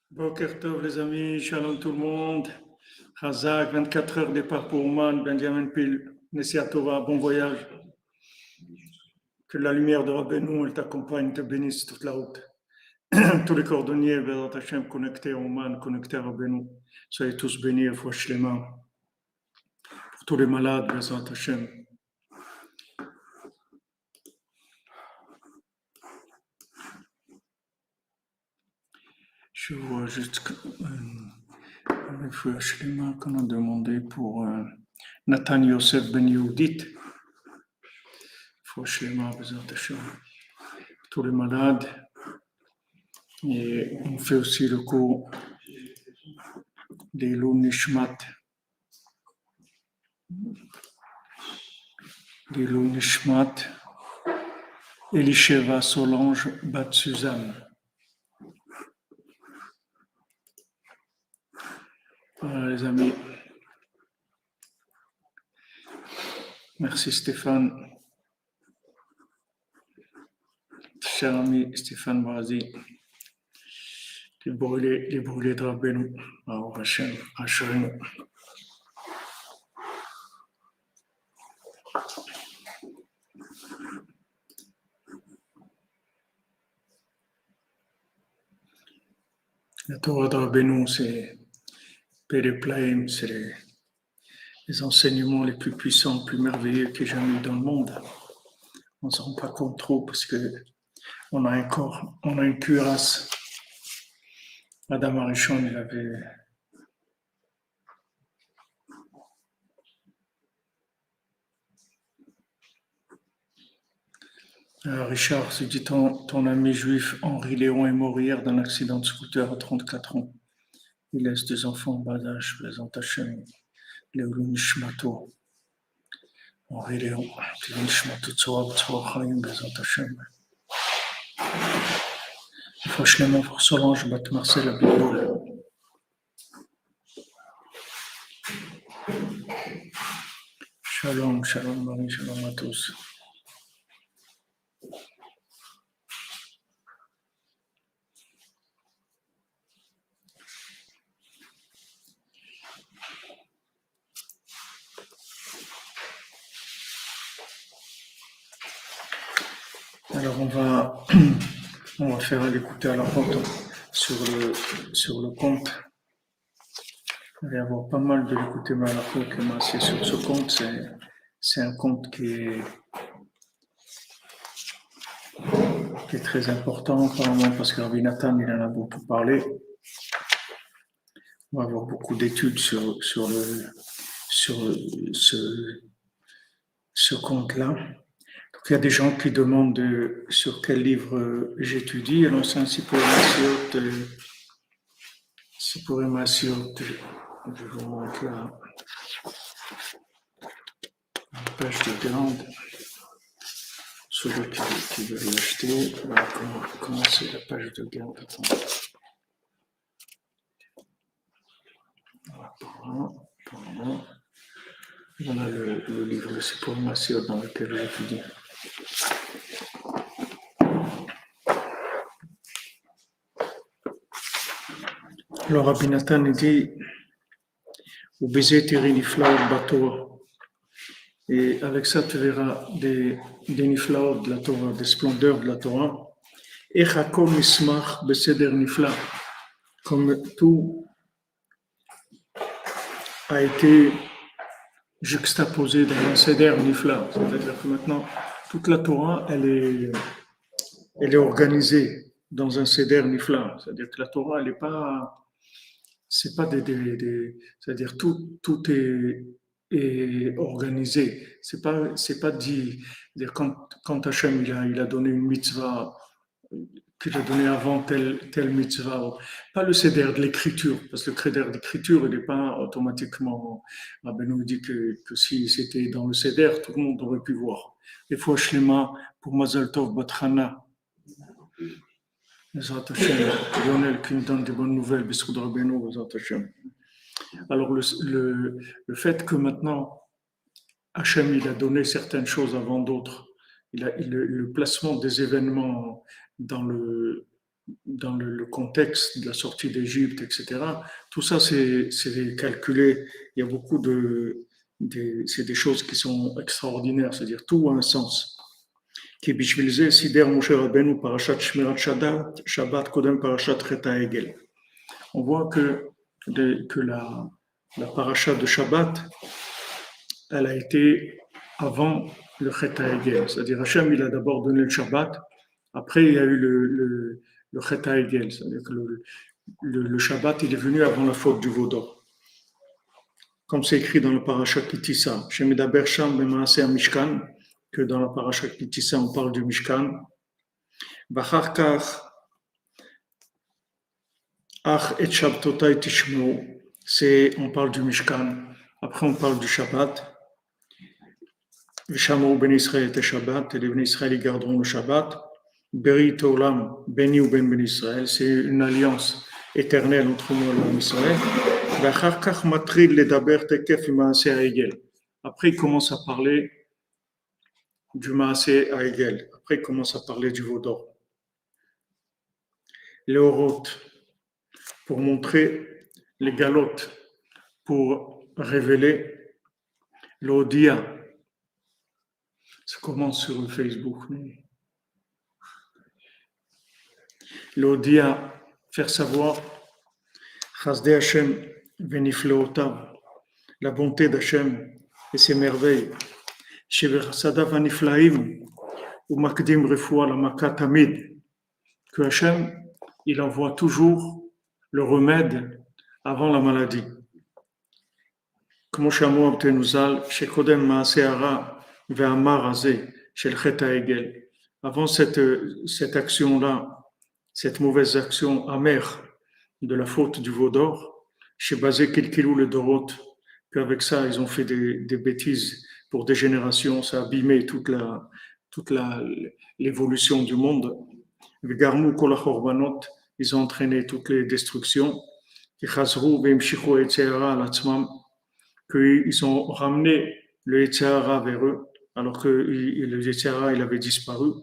Boker Tov les amis, shalom tout le monde. Hazak, 24 heures départ pour Ouman, Benjamin Pil, Nessia Tova, bon voyage. Que la lumière de Rabbeinu, elle t'accompagne, te bénisse toute la route. Tous les cordonniers, Bezat Hashem, connectés à Ouman, connectés à Rabbeinu. Soyez tous bénis, Fouach Lema. Pour tous les malades, Bezat Hashem. Je vois juste avec Fouach Lema qu'on a demandé pour Nathan Yosef Ben Yehudit. Fouach Lema, Bezat Hashem. Tous les malades. Et on fait aussi le cours des Nishmat. Des Nishmat. Elisheva Solange Bat Suzanne. Voilà les amis. Merci Stéphane. Cher ami Stéphane Brazi. Les brûlés de Rabbeinu. Alors Hachem, Hachem. La Torah de Rabbeinu, c'est Péréplaïm, c'est les enseignements les plus puissants, les plus merveilleux que j'ai jamais eu dans le monde. On ne se rend pas compte trop parce que on a un corps, on a une cuirasse. Adam Arishon, il avait Richard, se dit ton ami juif Henri Léon est mort hier d'un accident de scooter à 34 ans. Il laisse deux enfants en bas âge, Bezat Hashem, Léolou Nishmato. Henri Léon, Léolou Nishmato, Tzora Chaim, Bezat Hashem. Franchement, pour Solange, Bat Marcel Abitbol. Shalom, shalom Marie, shalom à tous. Alors on va faire l'écouter à la porte sur le compte. Il va y avoir pas mal de l'écouter à la porte que moi c'est sur ce compte. C'est un compte qui est très important apparemment parce que Rabbi Nathan il en a beaucoup parlé. On va avoir beaucoup d'études sur ce compte-là. Donc, il y a des gens qui demandent sur quel livre j'étudie. Alors, c'est un Sipurim Asiot. Je vous montre là la page de garde. Ceux qui veulent l'acheter, on va commencer la page de garde. Voilà le livre de Sipurim Asiot dans lequel j'étudie. Alors, Rabbi Nathan dit ou baiser tes niflaot bateau. Et avec ça, tu verras des niflaot de la Torah, des splendeurs de la Torah. Et chakom mismach beseder nifla. Comme tout a été juxtaposé dans un seder nifla. C'est-à-dire que maintenant, toute la Torah, elle est organisée dans un seder nifla. C'est-à-dire que la Torah, elle n'est pas. C'est pas c'est-à-dire tout est organisé. C'est pas dit. C'est-à-dire quand Hachem il a donné une mitzvah qu'il a donné avant telle mitzvah, pas le céder de l'écriture, parce que le céder d'écriture il n'est pas automatiquement. Rabbi nous dit que si c'était dans le céder, tout le monde aurait pu voir. Des fois Shlema pour Mazal Tov Batrana. Lionel qui nous donne des bonnes nouvelles, alors le fait que maintenant Hachem il a donné certaines choses avant d'autres, le placement des événements dans le dans le contexte de la sortie d'Égypte, etc. Tout ça, c'est calculé. Il y a beaucoup c'est des choses qui sont extraordinaires, c'est-à-dire tout a un sens. כי בשביל זה סידר משה רבנו פרשת שמירת שבת קודם פרשת חטא העגל. On voit que la paracha de Shabbat, elle a été avant le Chet HaEgel. C'est-à-dire Hachem, il a d'abord donné le Shabbat, après il y a eu le Chet HaEgel. C'est-à-dire que le Shabbat, il est venu avant la faute du veau d'or. Comme c'est écrit dans la paracha Kitissa, chez Medaber Sham Bemaaseh Mishkan, que dans la paracha Kitissa, on parle du Mishkan. Bachar Kach, Ach et Shabtotai Tishmeu, on parle du Mishkan. Après, on parle du Shabbat. Vishamou ben Israël et Shabbat, et les ben Israël ils garderont le Shabbat. Berit Olam, Beni ou ben Israël, c'est une alliance éternelle entre moi et ben Israël. Après, il commence à parler du Maaseh Haegel. Après, il commence à parler du veau d'or. Les orotes, pour montrer les galotes, pour révéler l'odia. Ça commence sur Facebook. L'odia, faire savoir Chasdei Hashem venifleotav, la bonté d'Hashem et ses merveilles. Shevechasadav aniflaim ou makdim refoua la makatamid, que Hashem il envoie toujours le remède avant la maladie. Comme Shamu Abtenuzal, Shekodem Maaseara ve'amar Azeh, Shel Chet HaEgel. Avant cette action-là, cette mauvaise action amère de la faute du veau d'or, chez Bazé Kilkilou le Dorot, qu'avec ça, ils ont fait des bêtises pour des générations, ça a abîmé toute l'évolution du monde. Garmou Kolachorbanot, ils ont entraîné toutes les destructions. Qu'ils ont ramené le Yetzirah vers eux, alors que le Yetzirah il avait disparu.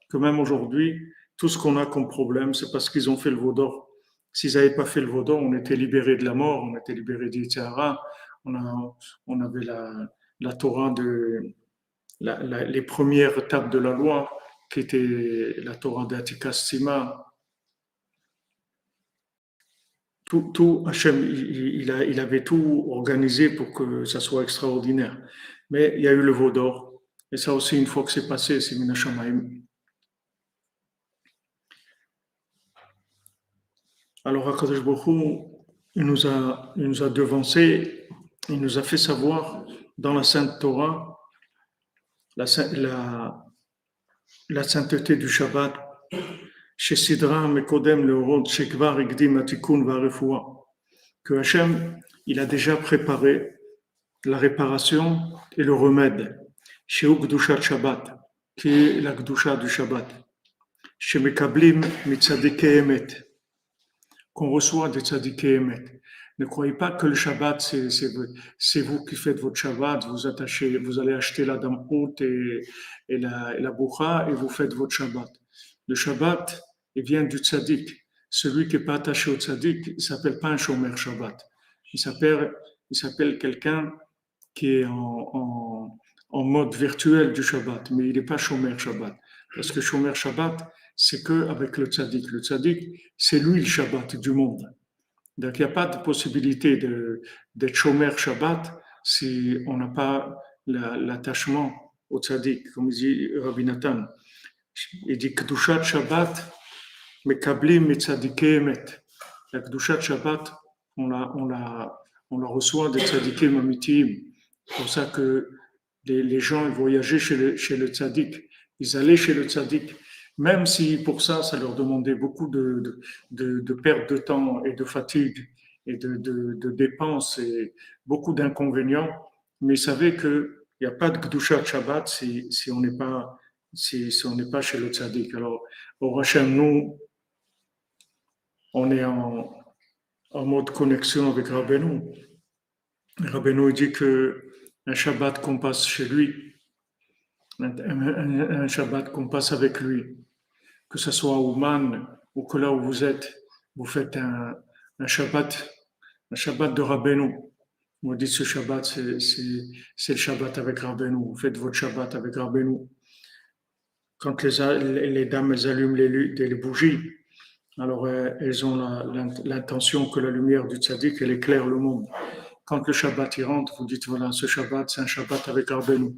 Que même aujourd'hui, tout ce qu'on a comme problème, c'est parce qu'ils ont fait le veau d'or. S'ils n'avaient pas fait le veau d'or, on était libérés de la mort, on était libérés du Yetzirah, on avait la Torah les premières étapes de la loi, qui était la Torah d'Atikas Sima. Tout Hachem, il avait tout organisé pour que ça soit extraordinaire. Mais il y a eu le veau d'or. Et ça aussi, une fois que c'est passé, c'est Mina Shamayim. Alors, Akadosh Baruch Hu, il nous a devancé, il nous a fait savoir dans la Sainte Torah la sainteté du Shabbat. Chez Sidra Mekodem le Rod Shekvar Igdim Atikun Varefoua, que Hachem il a déjà préparé la réparation et le remède. Chez Ukdushat Shabbat, qui est la Gdusha du Shabbat. Chez Mekablim Mitzadike Emet, qu'on reçoit des Tzadike Emet. Ne croyez pas que le Shabbat, c'est vous qui faites votre Shabbat, vous allez acheter la Damhout et la Boucha et vous faites votre Shabbat. Le Shabbat, il vient du Tzadik. Celui qui n'est pas attaché au Tzadik, il ne s'appelle pas un Shomer Shabbat. Il s'appelle quelqu'un qui est en mode virtuel du Shabbat, mais il n'est pas Shomer Shabbat. Parce que Shomer Shabbat, c'est qu'avec le Tzadik. Le Tzadik, c'est lui le Shabbat du monde. Donc il n'y a pas de possibilité d'être Shomer Shabbat si on n'a pas l'attachement au Tzadik, comme dit Rabbi Nathan. Il dit Kedushat Shabbat, Mekablim Mitzadike Emet. La Kedushat Shabbat, on la reçoit des Tzadikim Amitim. C'est pour ça que les gens ils voyageaient chez le Tzadik. Ils allaient chez le Tzadik. Même si pour ça, ça leur demandait beaucoup de perte de temps et de fatigue et de dépenses et beaucoup d'inconvénients. Mais ils savaient qu'il n'y a pas de Kedushat Shabbat si on n'est pas chez le Tzadik. Alors, au Hachem, nous, on est en mode connexion avec Rabbeinu. Rabbeinu dit qu'un Shabbat qu'on passe chez lui, un Shabbat qu'on passe avec lui, que ce soit au Man ou que là où vous êtes, vous faites un Shabbat, un Shabbat de Rabbeinu. Vous dites ce Shabbat, c'est le Shabbat avec Rabbeinu. Vous faites votre Shabbat avec Rabbeinu. Quand les dames elles allument les bougies, alors elles ont l'intention que la lumière du tzaddik elle éclaire le monde. Quand le Shabbat y rentre, vous dites voilà, ce Shabbat c'est un Shabbat avec Rabbeinu.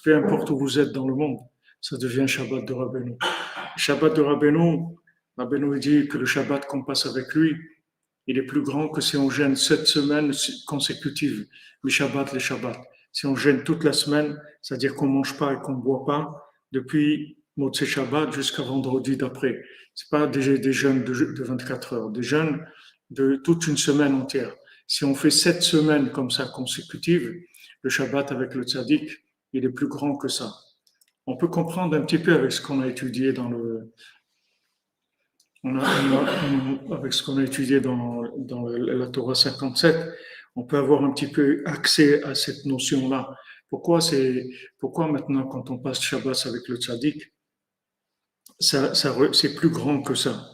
Peu importe où vous êtes dans le monde, ça devient Shabbat de Rabbeinu. Le Shabbat de Rabbeinu, Rabbeinu dit que le Shabbat qu'on passe avec lui, il est plus grand que si on gêne 7 semaines consécutives, les Shabbats. Si on gêne toute la semaine, c'est-à-dire qu'on ne mange pas et qu'on ne boit pas, depuis Motzei Shabbat jusqu'à vendredi d'après. Ce n'est pas des jeûnes de 24 heures, des jeûnes de toute une semaine entière. Si on fait 7 semaines comme ça consécutives, le Shabbat avec le tzaddik, il est plus grand que ça. On peut comprendre un petit peu avec ce qu'on a étudié avec ce qu'on a étudié dans la Torah 57, on peut avoir un petit peu accès à cette notion-là. Pourquoi maintenant, quand on passe Shabbat avec le tzaddik, c'est plus grand que ça.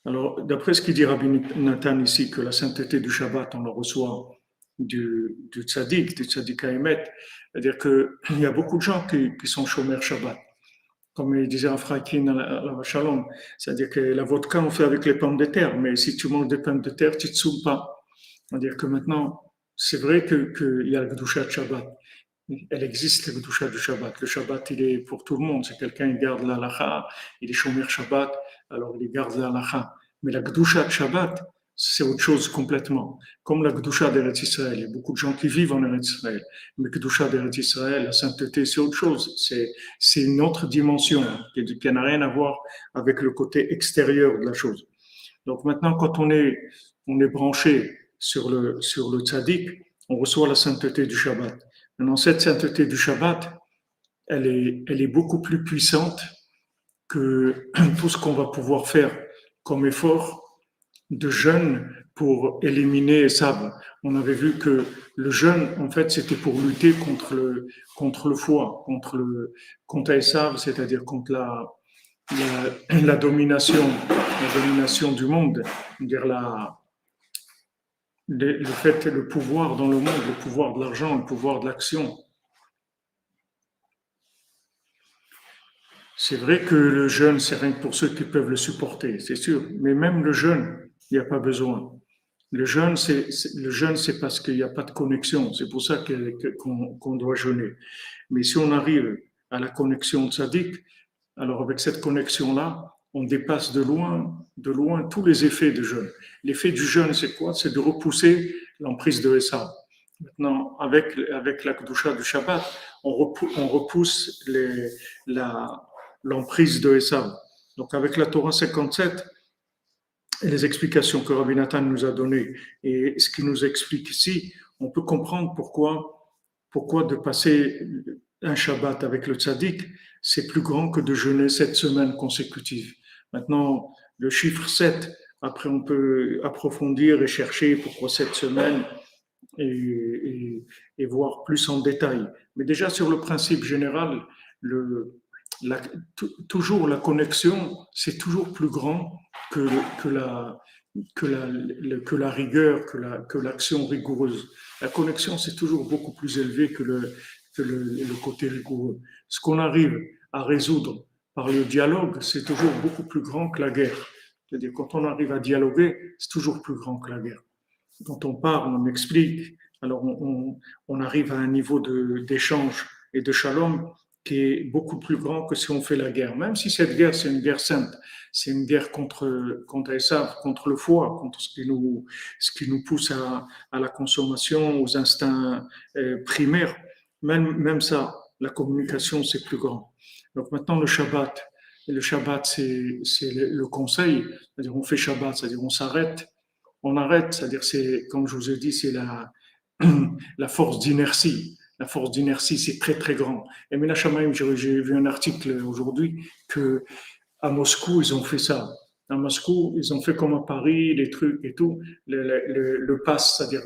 Alors, d'après ce qu'il dit Rabbi Nathan ici, que la sainteté du Shabbat, on la reçoit du tzaddik Haemet, c'est-à-dire qu'il y a beaucoup de gens qui sont chômeurs Shabbat. Comme il disait Afrakin à la Shalom, c'est-à-dire que la vodka, on fait avec les pommes de terre, mais si tu manges des pommes de terre, tu ne te saoules pas. C'est-à-dire que maintenant, c'est vrai qu'il y a le Gdusha de Shabbat. Elle existe, le Gdusha du Shabbat. Le Shabbat, il est pour tout le monde. C'est quelqu'un qui garde l'Halacha, il est Shomer Shabbat, alors il garde l'Halacha. Mais la Gdusha de Shabbat, c'est autre chose complètement. Comme la Gdusha d'Eretz Israël. Il y a beaucoup de gens qui vivent en Eretz Israël. Mais Gdusha d'Eretz Israël, la sainteté, c'est autre chose. C'est une autre dimension qui n'a rien à voir avec le côté extérieur de la chose. Donc maintenant, quand on est branché sur le tzaddik, on reçoit la sainteté du Shabbat. Maintenant, cette sainteté du Shabbat, elle est beaucoup plus puissante que tout ce qu'on va pouvoir faire comme effort de jeûne pour éliminer Esav. On avait vu que le jeûne, en fait, c'était pour lutter contre le foie, contre Esav, c'est-à-dire contre la domination du monde, dire le pouvoir dans le monde, le pouvoir de l'argent, le pouvoir de l'action. C'est vrai que le jeûne, c'est rien que pour ceux qui peuvent le supporter, c'est sûr. Mais même le jeûne, il n'y a pas besoin. Le jeûne, c'est parce qu'il n'y a pas de connexion. C'est pour ça qu'on doit jeûner. Mais si on arrive à la connexion tzaddik, alors avec cette connexion-là, on dépasse de loin tous les effets du jeûne. L'effet du jeûne, c'est quoi? C'est de repousser l'emprise de Esav. Maintenant, avec la Kedusha du Shabbat, on repousse l'emprise de Esav. Donc avec la Torah 57, et les explications que Rabbi Nathan nous a données et ce qu'il nous explique ici, on peut comprendre pourquoi de passer un Shabbat avec le tzaddik, c'est plus grand que de jeûner 7 semaines consécutives. Maintenant, le chiffre 7, après on peut approfondir et chercher pourquoi 7 semaines et voir plus en détail. Mais déjà sur le principe général, toujours la connexion, c'est toujours plus grand que la rigueur, que l'action rigoureuse. La connexion, c'est toujours beaucoup plus élevé que le côté rigoureux. Ce qu'on arrive à résoudre par le dialogue, c'est toujours beaucoup plus grand que la guerre. C'est-à-dire, quand on arrive à dialoguer, c'est toujours plus grand que la guerre. Quand on parle, on explique, alors on arrive à un niveau d'échange et de shalom qui est beaucoup plus grand que si on fait la guerre. Même si cette guerre, c'est une guerre sainte, c'est une guerre contre Esav, contre le foie, contre ce qui nous pousse à la consommation, aux instincts primaires. Même ça, la communication, c'est plus grand. Donc maintenant, le Shabbat, c'est le conseil, c'est-à-dire on fait Shabbat, c'est-à-dire on arrête, c'est-à-dire c'est, comme je vous ai dit, c'est la force d'inertie. La force d'inertie, c'est très, très grand. Et Mena Shamaim, j'ai vu un article aujourd'hui que à Moscou, ils ont fait ça. À Moscou, ils ont fait comme à Paris, les trucs et tout, le pass, c'est-à-dire,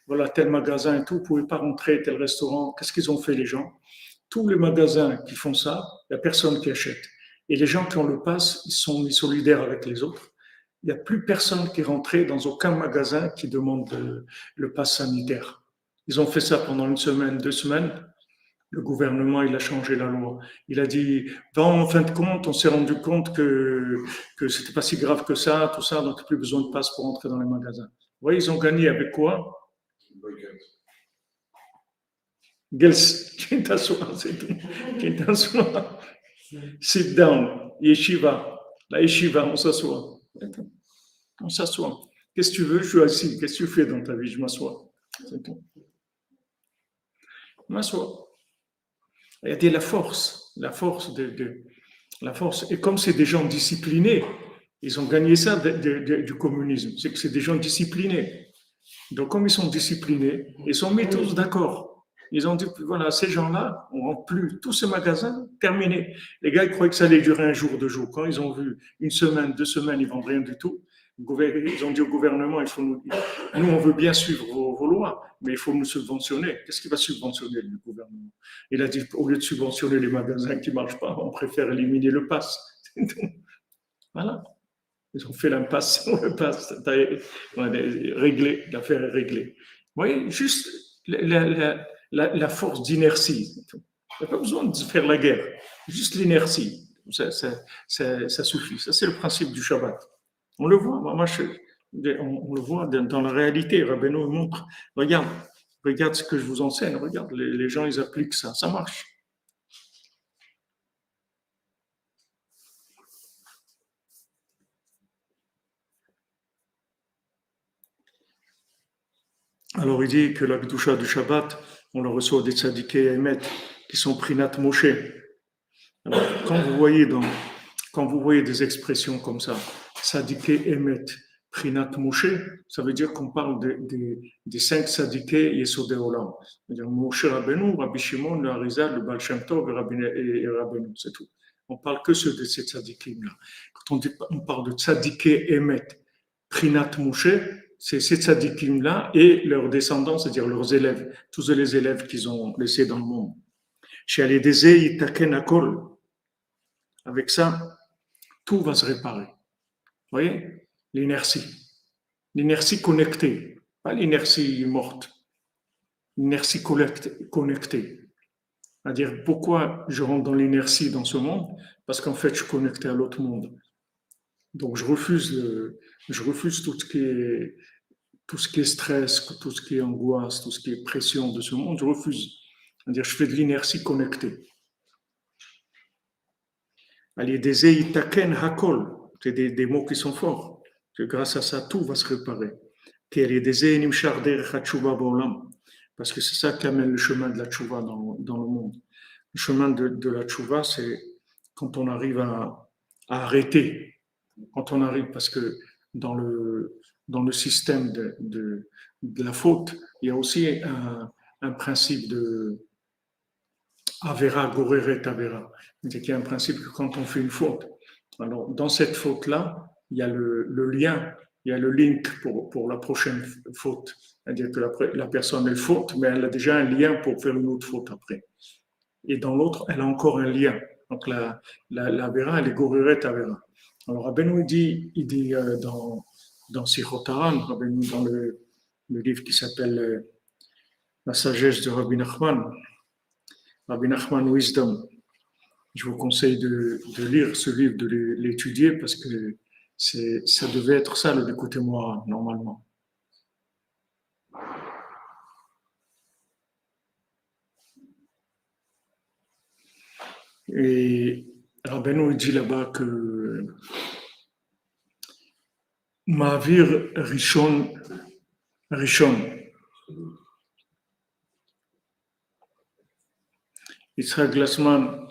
voilà, tel magasin et tout, vous ne pouvez pas rentrer, tel restaurant. Qu'est-ce qu'ils ont fait, les gens? tous les magasins qui font ça, il n'y a personne qui achète. Et les gens qui ont le pass, ils sont mis solidaires avec les autres. Il n'y a plus personne qui est rentré dans aucun magasin qui demande le pass sanitaire. Ils ont fait ça pendant une semaine, 2 semaines. Le gouvernement, il a changé la loi. Il a dit, bon, en fin de compte, on s'est rendu compte que c'était pas si grave que ça, tout ça, donc il n'y a plus besoin de passe pour entrer dans les magasins. Vous voyez, ils ont gagné avec quoi? Gels, qui t'assoit, c'est tout. Qui t'assoit. Sit down, yeshiva. La yeshiva, on s'assoit. On s'assoit. Qu'est-ce que tu veux? Je suis assis. Qu'est-ce que tu fais dans ta vie? Je m'assois. C'est tout. Je m'assois. Il y a la force, la force. Et comme c'est des gens disciplinés, ils ont gagné ça du communisme. C'est que c'est des gens disciplinés. Donc, comme ils sont disciplinés, ils sont mis tous d'accord. Ils ont dit, voilà, ces gens-là, on ne rentre plus. Tous ces magasins, terminé. Les gars, ils croyaient que ça allait durer un jour, 2 jours. Quand ils ont vu 1 semaine, 2 semaines, ils ne vendent rien du tout. Ils ont dit au gouvernement, nous, on veut bien suivre vos lois, mais il faut nous subventionner. Qu'est-ce qu'il va subventionner, le gouvernement? Il a dit, au lieu de subventionner les magasins qui ne marchent pas, on préfère éliminer le pass. Voilà. Ils ont fait l'impasse sur le pass. Réglé, l'affaire est réglée. Vous voyez, juste la force d'inertie. Il n'y a pas besoin de faire la guerre. Juste l'inertie. Ça suffit. Ça, c'est le principe du Shabbat. On le voit, on le voit dans la réalité. Rabbeinu montre, regarde ce que je vous enseigne, regarde, les gens, ils appliquent ça, ça marche. Alors il dit que la Gdusha du Shabbat, on le reçoit des tzadikés Emet, qui sont Prinat Moshe. Alors, quand vous voyez des expressions comme ça, tzadiké Emet, Prinat Moshe, ça veut dire qu'on parle des 5 tzadiké Yesodé Olam. C'est-à-dire Moshe Rabbeinu, Rabbi Shimon, le Harizal, le Baal Shem Tov et Rabbeinu, c'est tout. On parle que de ces tzadikim-là. Quand on parle de tzadiké Emet, Prinat Moshe, c'est ces tzadikim-là et leurs descendants, c'est-à-dire leurs élèves, tous les élèves qu'ils ont laissés dans le monde. Chez Alédézé, Itaken Akol. Avec ça, tout va se réparer. Vous voyez? L'inertie connectée, pas l'inertie morte, l'inertie connectée. C'est-à-dire, pourquoi je rentre dans l'inertie dans ce monde? Parce qu'en fait, je suis connecté à l'autre monde. Donc, je refuse tout ce qui est stress, tout ce qui est angoisse, tout ce qui est pression de ce monde. Je refuse. C'est-à-dire, je fais de l'inertie connectée. Itaken Hakol, c'est des mots qui sont forts. Que grâce à ça, tout va se réparer. Parce que c'est ça qui amène le chemin de la tchouva dans le monde. Le chemin de la tchouva, c'est quand on arrive à arrêter. Quand on arrive, parce que dans le système de la faute, il y a aussi un principe de Avera, Goreret, Avera. C'est qu'il y a un principe que quand on fait une faute, alors dans cette faute-là, il y a le lien, il y a le link pour la prochaine faute. C'est-à-dire que la personne, elle faute, mais elle a déjà un lien pour faire une autre faute après. Et dans l'autre, elle a encore un lien. Donc la Avera, elle est Goreret, Avera. Alors Rabbeinu il dit dans Sichot Haran, Rabbeinu dans le livre qui s'appelle La sagesse de Rabbi Nachman, Rabbi Nachman Wisdom. Je vous conseille de lire ce livre, de l'étudier, parce que ça devait être ça le écoutez-moi normalement. Et Rabbeinu dit là-bas que Ma'avir Rishon, Yitzhak Glassman,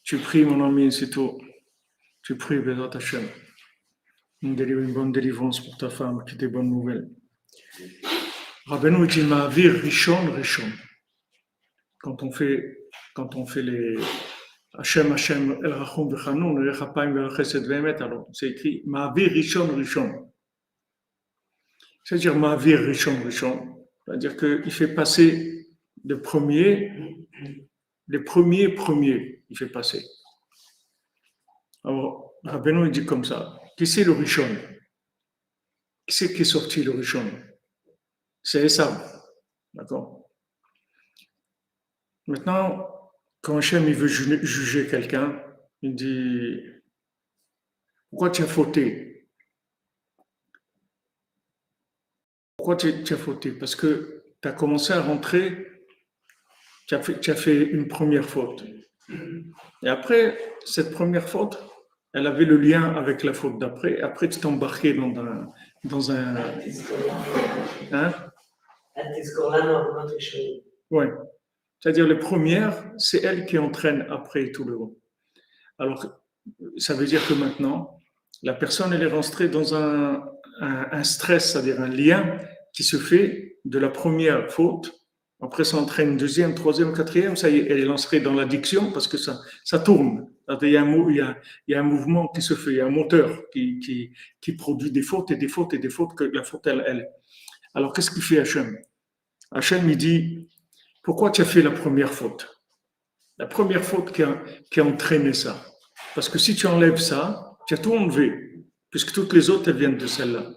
tu pries mon ami, c'est tout. Tu pries, Bézat Hashem. Une bonne délivrance pour ta femme, qui des bonnes nouvelles. Rabbeinu dit Ma'avir Rishon. Quand on fait les Hashem, El Rachum V'Chanun, El Chapayim V'El Chesed V'Emet, alors c'est écrit Ma'avir Rishon. C'est-à-dire Ma'avir Rishon. C'est-à-dire qu'il fait passer le premier Les premiers, il fait passer. Alors, Rabbeinu, il dit comme ça. Qui c'est le Rishon? Qui c'est qui est sorti le Rishon? C'est Esav. D'accord? Maintenant, quand Hachem il veut juger quelqu'un, il dit pourquoi tu as fauté? Pourquoi tu as fauté? Parce que tu as commencé à rentrer, tu as fait une première faute. Et après, cette première faute, elle avait le lien avec la faute d'après. Après, tu t'es embarqué dans un. Hein? Oui. C'est-à-dire, les premières, c'est elle qui entraîne après tout le reste. Alors, ça veut dire que maintenant, la personne, elle est rentrée dans un stress, c'est-à-dire un lien qui se fait de la première faute. Après, ça entraîne une deuxième, troisième, quatrième. Ça y est, elle est lancée dans l'addiction parce que ça tourne. Il y, a il y a un mouvement qui se fait, il y a un moteur qui produit des fautes et des fautes et des fautes que la faute, elle. Alors, qu'est-ce qu'il fait Hachem? Hachem, il dit, pourquoi tu as fait la première faute? La première faute qui a entraîné ça. Parce que si tu enlèves ça, tu as tout enlevé, puisque toutes les autres, elles viennent de celle-là.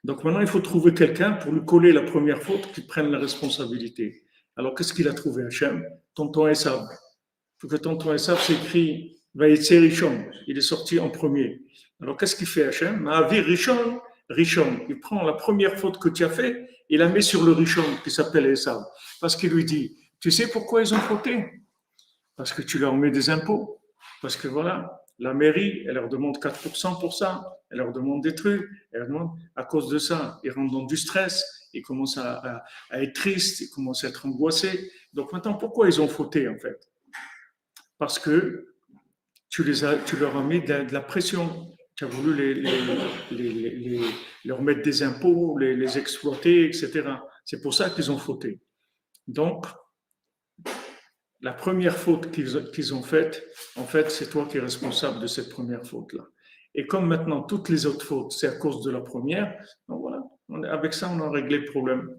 Donc maintenant, il faut trouver quelqu'un pour lui coller la première faute qui prenne la responsabilité. Alors, qu'est-ce qu'il a trouvé, Hachem? Tonton Esav. Il faut que tonton Esav s'écrit Vaïtse Rishon. Il est sorti en premier. Alors, qu'est-ce qu'il fait, Hachem? Ma'avir Rishon, Rishon. Il prend la première faute que tu as fait et la met sur le Rishon qui s'appelle Esav. Parce qu'il lui dit, tu sais pourquoi ils ont fauté? Parce que tu leur mets des impôts. Parce que voilà, la mairie, elle leur demande 4% pour ça, elle leur demande des trucs, elle leur demande, à cause de ça, ils rentrent dans du stress, ils commencent à être tristes, ils commencent à être angoissés. Donc maintenant, pourquoi ils ont fauté en fait? Parce que tu leur as mis de la pression. Tu as voulu leur mettre des impôts, les exploiter, etc. C'est pour ça qu'ils ont fauté. Donc, la première faute qu'ils ont faite, en fait, c'est toi qui es responsable de cette première faute-là. Et comme maintenant, toutes les autres fautes, c'est à cause de la première, donc voilà, avec ça, on a réglé le problème.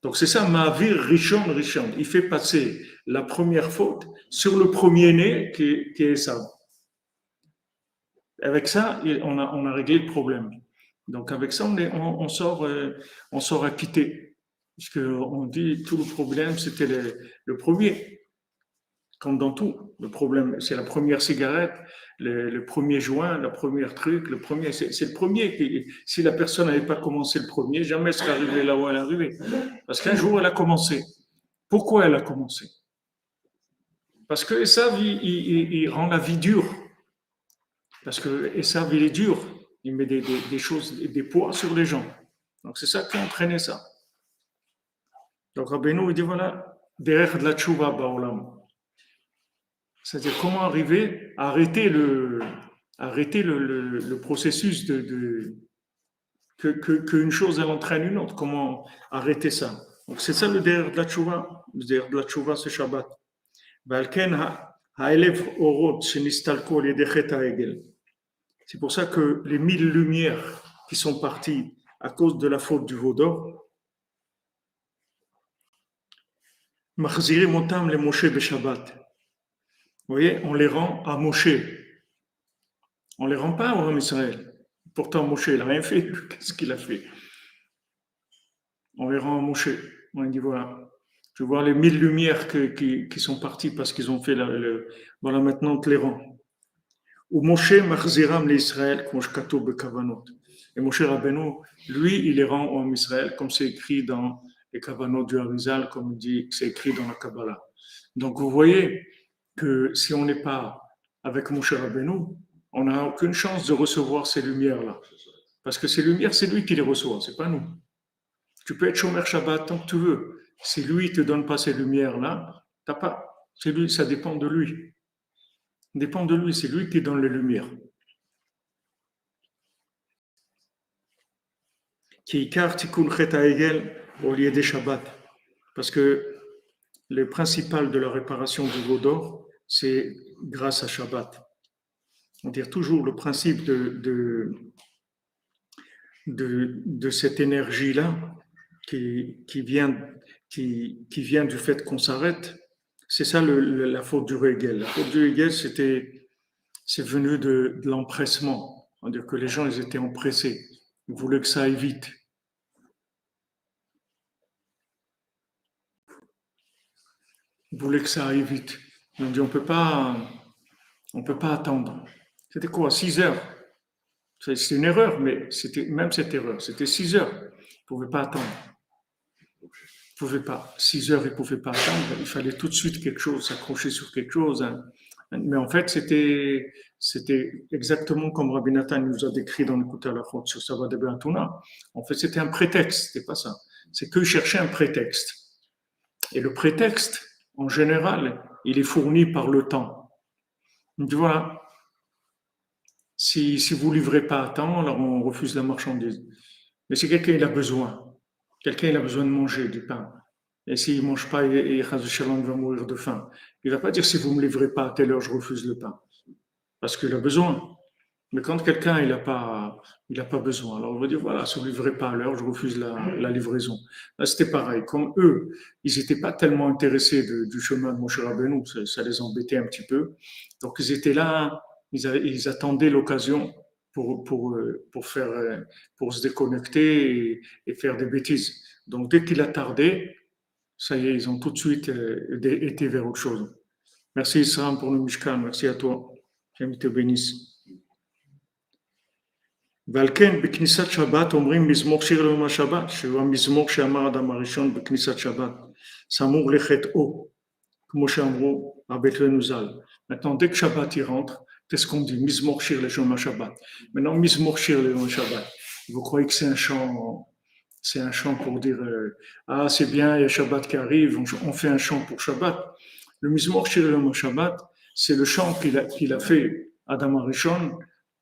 Donc c'est ça, Ma'avir Rishon Rishon. Il fait passer la première faute sur le premier-né qui est ça. Avec ça, on a réglé le problème. Donc avec ça, on sort acquitté. Puisqu'on dit tout le problème, c'était le premier. Comme dans tout, le problème, c'est la première cigarette, le premier joint, la première truc, c'est le premier. Si la personne n'avait pas commencé le premier, jamais elle serait arrivée là où elle est arrivée. Parce qu'un jour, elle a commencé. Pourquoi elle a commencé? Parce que Esav, il rend la vie dure. Parce que Esav, il est dur. Il met des choses, des poids sur les gens. Donc c'est ça qui a entraîné ça. Donc Rabbeinu, il dit voilà, derrière de la tchouva baolam. C'est-à-dire comment arriver à arrêter le processus qu'une chose elle entraîne une autre. Comment arrêter ça? Donc c'est ça le derrière de la tchouva. Le derrière de la tchouva, c'est Shabbat. C'est pour ça que les 1000 lumières qui sont parties à cause de la faute du veau d'or, Machzirim otam les Moshe Shabbat. Vous voyez, on les rend à Moshe. On ne les rend pas au Homme Israël. Pourtant, Moshe, il n'a rien fait. Qu'est-ce qu'il a fait? On les rend à Moshe. On dit voilà. Tu vois les 1000 lumières qui sont parties parce qu'ils ont fait voilà, maintenant on te les rend. Ou Moshe Machziram l'Israël, Koshkato Bekavanot. Et Moshe Rabbeinu, lui, il les rend au Homme Israël, comme c'est écrit dans les Kavanot du Harizal, comme dit, c'est écrit dans la Kabbalah. Donc vous voyez que si on n'est pas avec Moshe Rabbeinu, on n'a aucune chance de recevoir ces lumières-là. Parce que ces lumières, c'est lui qui les reçoit, c'est pas nous. Tu peux être Shomer Shabbat tant que tu veux. Si lui ne te donne pas ces lumières-là, t'as pas. C'est lui, ça dépend de lui. Ça dépend de lui, c'est lui qui donne les lumières. Qui ikar tikun chet ha'egel au lieu des Shabbat. Parce que le principal de la réparation du veau d'or, c'est grâce à Shabbat. On dit toujours le principe de cette énergie-là qui vient du fait qu'on s'arrête, C'est ça la faute du Hegel. La faute du Hegel, c'est venu de l'empressement. C'est-à-dire que les gens, ils étaient empressés. Ils voulaient que ça aille vite. Ils voulaient que ça aille vite. Ils ont dit, on peut pas attendre. C'était quoi, 6 heures? C'est une erreur, mais c'était même cette erreur. C'était 6 heures. Ils ne pouvaient pas attendre. Ils ne pouvaient pas. 6 heures, ils ne pouvaient pas attendre. Il fallait tout de suite quelque chose, s'accrocher sur quelque chose, hein. Mais en fait, c'était exactement comme Rabbi Nathan nous a décrit dans l'écoute à la faute sur Sava de Beatuna. En fait, c'était un prétexte, c'était pas ça. C'est qu'ils cherchaient un prétexte. Et le prétexte, en général, il est fourni par le temps. Donc voilà, si vous ne livrez pas à temps, alors on refuse la marchandise. Mais si quelqu'un il a besoin, quelqu'un il a besoin de manger du pain, et s'il ne mange pas, il va mourir de faim. Il ne va pas dire si vous ne me livrez pas à telle heure, je refuse le pain. Parce qu'il a besoin. Mais quand quelqu'un il a pas besoin, alors on va dire voilà, si vous ne livrez pas à l'heure, je refuse la livraison. Là, c'était pareil. Comme eux, ils n'étaient pas tellement intéressés du chemin de Moshe Rabbeinu, ça les embêtait un petit peu. Donc ils étaient là, ils attendaient l'occasion pour se déconnecter et faire des bêtises. Donc dès qu'il a tardé, ça y est, ils ont tout de suite été vers autre chose. Merci Israël pour le Mishkan, merci à toi. Qu'Dieu te bénisse. ועל כן בכניסת שבת אומרים מזמור שיר ליום השבת, שהוא המזמור שאמר אדם הראשון בכניסת שבת, סמור לחטאו, כמו שאמרו רבנו ז"ל. Maintenant, dès que Shabbat y rentre, qu'est-ce qu'on dit? Mizmor shir le Shabbat. Maintenant, Mizmor shir le Shabbat. Vous croyez que c'est un chant pour dire ah c'est bien, il y a Shabbat qui arrive, on fait un chant pour Shabbat. Le Mizmor shir le Shabbat, c'est le chant qu'il a fait Adam Arishon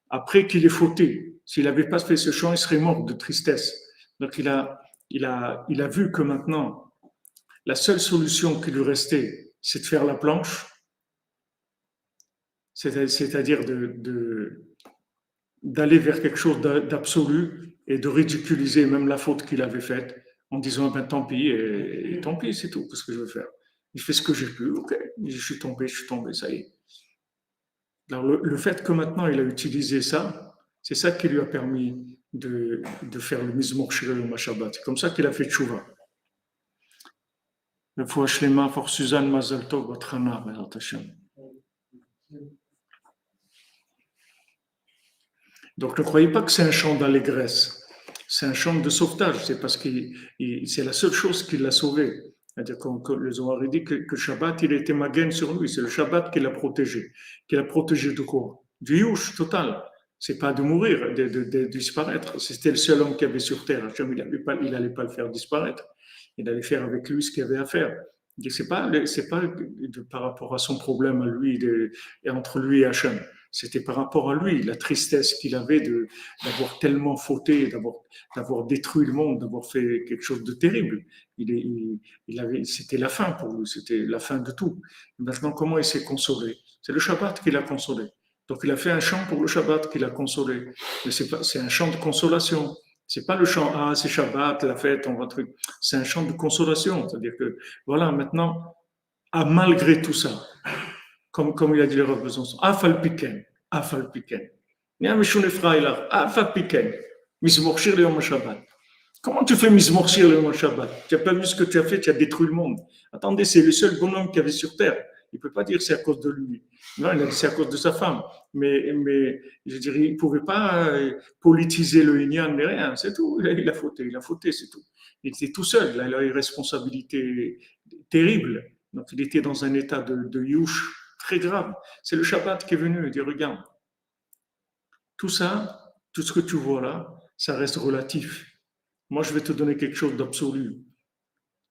après qu'il ait fauté. S'il n'avait pas fait ce chant, il serait mort de tristesse. Donc il a vu que maintenant, la seule solution qui lui restait, c'est de faire la planche, c'est-à-dire d'aller vers quelque chose d'absolu et de ridiculiser même la faute qu'il avait faite en disant ben, tant pis, et tant pis, c'est tout, qu'est-ce que je veux faire? Il fait ce que j'ai pu, ok, je suis tombé, ça y est. Alors le fait que maintenant il a utilisé ça, c'est ça qui lui a permis de faire le Mizmor Shirel au Shabbat. C'est comme ça qu'il a fait Tchouva. Le fois Shlema pour Suzanne Mazal Tov, Batrana, Bezat Hashem. Donc ne croyez pas que c'est un chant d'allégresse. C'est un chant de sauvetage. C'est parce que c'est la seule chose qui l'a sauvé. C'est-à-dire que le Zohar dit que Shabbat, il était magen sur lui. C'est le Shabbat qui l'a protégé. Qui l'a protégé de quoi? Du yush total. C'est pas de mourir, de disparaître. C'était le seul homme qu'il y avait sur terre. Il n'allait pas le faire disparaître. Il allait faire avec lui ce qu'il avait à faire. C'est pas par rapport à son problème à lui et entre lui et Hachem. C'était par rapport à lui, la tristesse qu'il avait d'avoir tellement fauté, d'avoir détruit le monde, d'avoir fait quelque chose de terrible. C'était la fin pour lui, c'était la fin de tout. Maintenant, comment il s'est consolé? C'est le Shabbat qui l'a consolé. Donc, il a fait un chant pour le Shabbat qui l'a consolé. Mais c'est un chant de consolation. C'est pas le chant, ah, c'est Shabbat, la fête, on va truc. C'est un chant de consolation. C'est-à-dire que, voilà, maintenant, malgré tout ça, comme il a dit le Rav Besançon, Afal Piken, Afal Piken. Afal Piken, Mizmor Shir le Yom Shabbat. Comment tu fais Mizmor Shir le Yom Shabbat? Tu n'as pas vu ce que tu as fait, tu as détruit le monde. Attendez, c'est le seul bonhomme qu'il y avait sur terre. Il ne peut pas dire c'est à cause de lui. Non, il a dit c'est à cause de sa femme. Mais je dirais, il ne pouvait pas politiser le Inyan, mais rien, c'est tout. Il a fauté, c'est tout. Il était tout seul, il a une responsabilité terrible. Donc il était dans un état de yush très grave. C'est le Shabbat qui est venu et dit regarde, tout ça, tout ce que tu vois là, ça reste relatif. Moi, je vais te donner quelque chose d'absolu.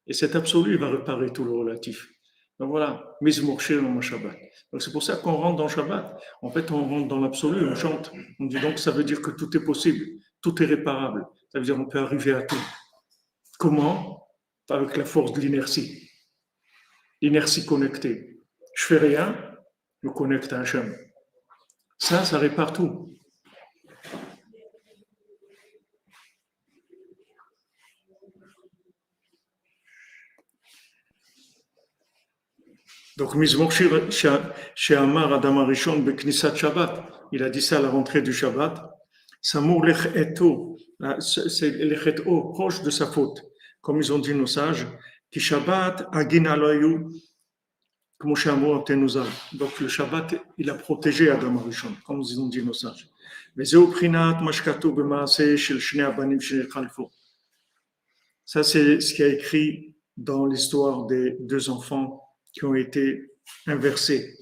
Et cet absolu va réparer tout le relatif. Donc voilà, Mizmor Shir dans Shabbat. Donc c'est pour ça qu'on rentre dans le Shabbat. En fait, on rentre dans l'absolu, on chante. On dit donc ça veut dire que tout est possible, tout est réparable. Ça veut dire qu'on peut arriver à tout. Comment? Avec la force de l'inertie. L'inertie connectée. Je fais rien, je me connecte à Hachem. Ça répare tout. Donc, Mizmor Shir chez Amar Adam Arishon Beknisat Shabbat, il a dit ça à la rentrée du Shabbat. Samour Lecheto, c'est Lecheto, proche de sa faute. Comme ils ont dit nos sages, qui Shabbat Agin Aloyu, comme Shamour Tenuzal. Donc, le Shabbat, il a protégé Adam Arishon, comme ils ont dit nos sages. Mais Zeu Prinat Mashkato Bemaase Shel Shnei Abanim Shel Khalfo. Ça, c'est ce qui a écrit dans l'histoire des deux enfants qui ont été inversés.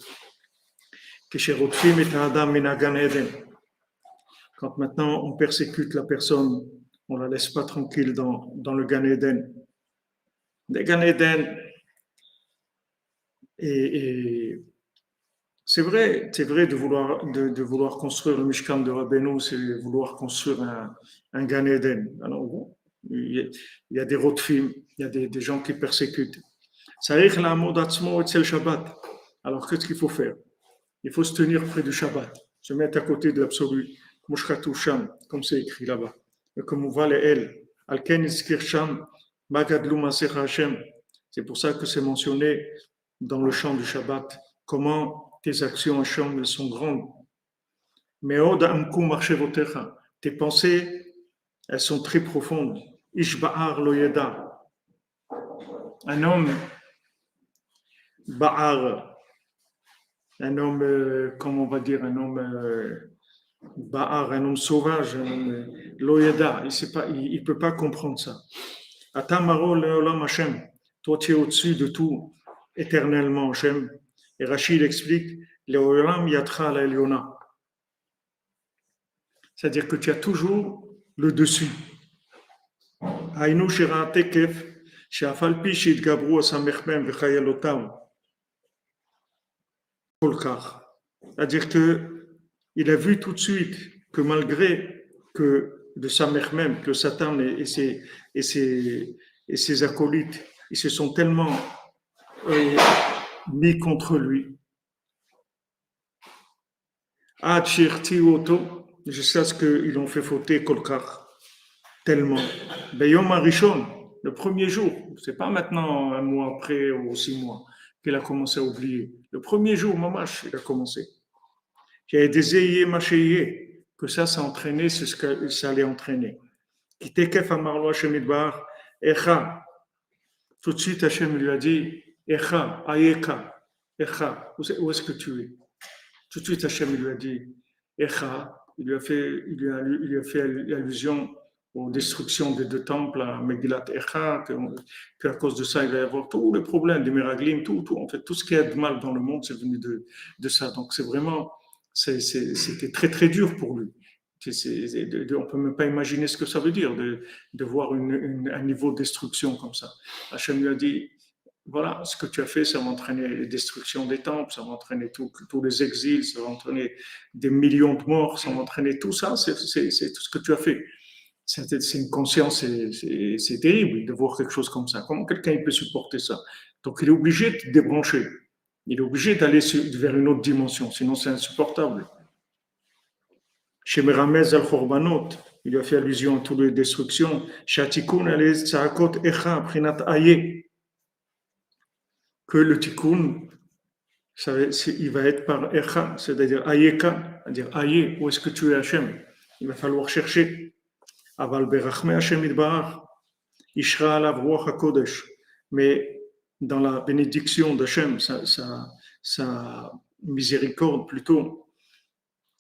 Quand maintenant on persécute la personne, on ne la laisse pas tranquille dans le Gan Eden. Le Gan Eden, et c'est vrai de vouloir construire le Mishkan de Rabbeinu, c'est vouloir construire un Gan Eden. Alors, bon, il y a des rotfim, il y a des gens qui persécutent. Alors, qu'est-ce qu'il faut faire? Il faut se tenir près du Shabbat, se mettre à côté de l'absolu, comme c'est écrit là-bas. Comme on voit les L. C'est pour ça que c'est mentionné dans le chant du Shabbat, comment tes actions Hachem, elles sont grandes. Tes pensées, elles sont très profondes. Ishba'ar lo yeda. Un homme, Ba'ar, un homme, comment on va dire, un homme Ba'ar, un homme sauvage, un homme Loyeda, il ne peut pas comprendre ça. Atamaro leolam Hashem, toi tu es au-dessus de tout, éternellement Hashem. Et Rachid explique, leolam yatra la eliona. C'est-à-dire que tu as toujours le dessus. Aïnou shira tekef, she'afalpi she'itgabru asamechmem v'chayalotam. C'est-à-dire qu'il a vu tout de suite que malgré que de sa mère même, que Satan et ses acolytes, ils se sont tellement mis contre lui. Jusqu'à ce qu'ils ont fait fauter Kolkar tellement. Beyom Arishon, le premier jour, c'est pas maintenant un mois après ou 6 mois qu'il a commencé à oublier. Le premier jour, Mamash, il a commencé. Il y a des ayés, machéyés, que ça entraîné, c'est ce que ça allait entraîner. Qui tekef amarlo Hashem idbar, echa. Tout de suite, Hashem lui a dit, echa, ayeka, echa. Où est-ce que tu es? Tout de suite, Hashem lui a dit, echa. Il lui a fait allusion aux destructions des 2 temples à Megillat Echa, qu'à cause de ça, il va y avoir tous les problèmes des Meraglim, tout, en fait, tout ce qui est de mal dans le monde, c'est venu de ça. Donc, c'est vraiment, c'était très, très dur pour lui. On ne peut même pas imaginer ce que ça veut dire de voir un niveau de destruction comme ça. Hachem lui a dit, voilà, ce que tu as fait, ça va entraîner les destructions des temples, ça va entraîner tous les exils, ça va entraîner des millions de morts, ça va entraîner tout ça, c'est tout ce que tu as fait. C'est une conscience, c'est terrible de voir quelque chose comme ça. Comment quelqu'un peut supporter ça? Donc il est obligé de débrancher. Il est obligé d'aller vers une autre dimension, sinon c'est insupportable. Chez Meramez al-Khorbanot, il lui a fait allusion à toutes les destructions. Shatikun al-Tsakot Echa, Prinat Aye. Que le Tikkun, il va être par Echa, c'est-à-dire Ayeka, c'est-à-dire Aye, où est-ce que tu es Hachem? Il va falloir chercher. Aval berachme Hashem idbarach, Ishra alav ruach hakodesh. Mais dans la bénédiction d'Hachem, sa miséricorde plutôt,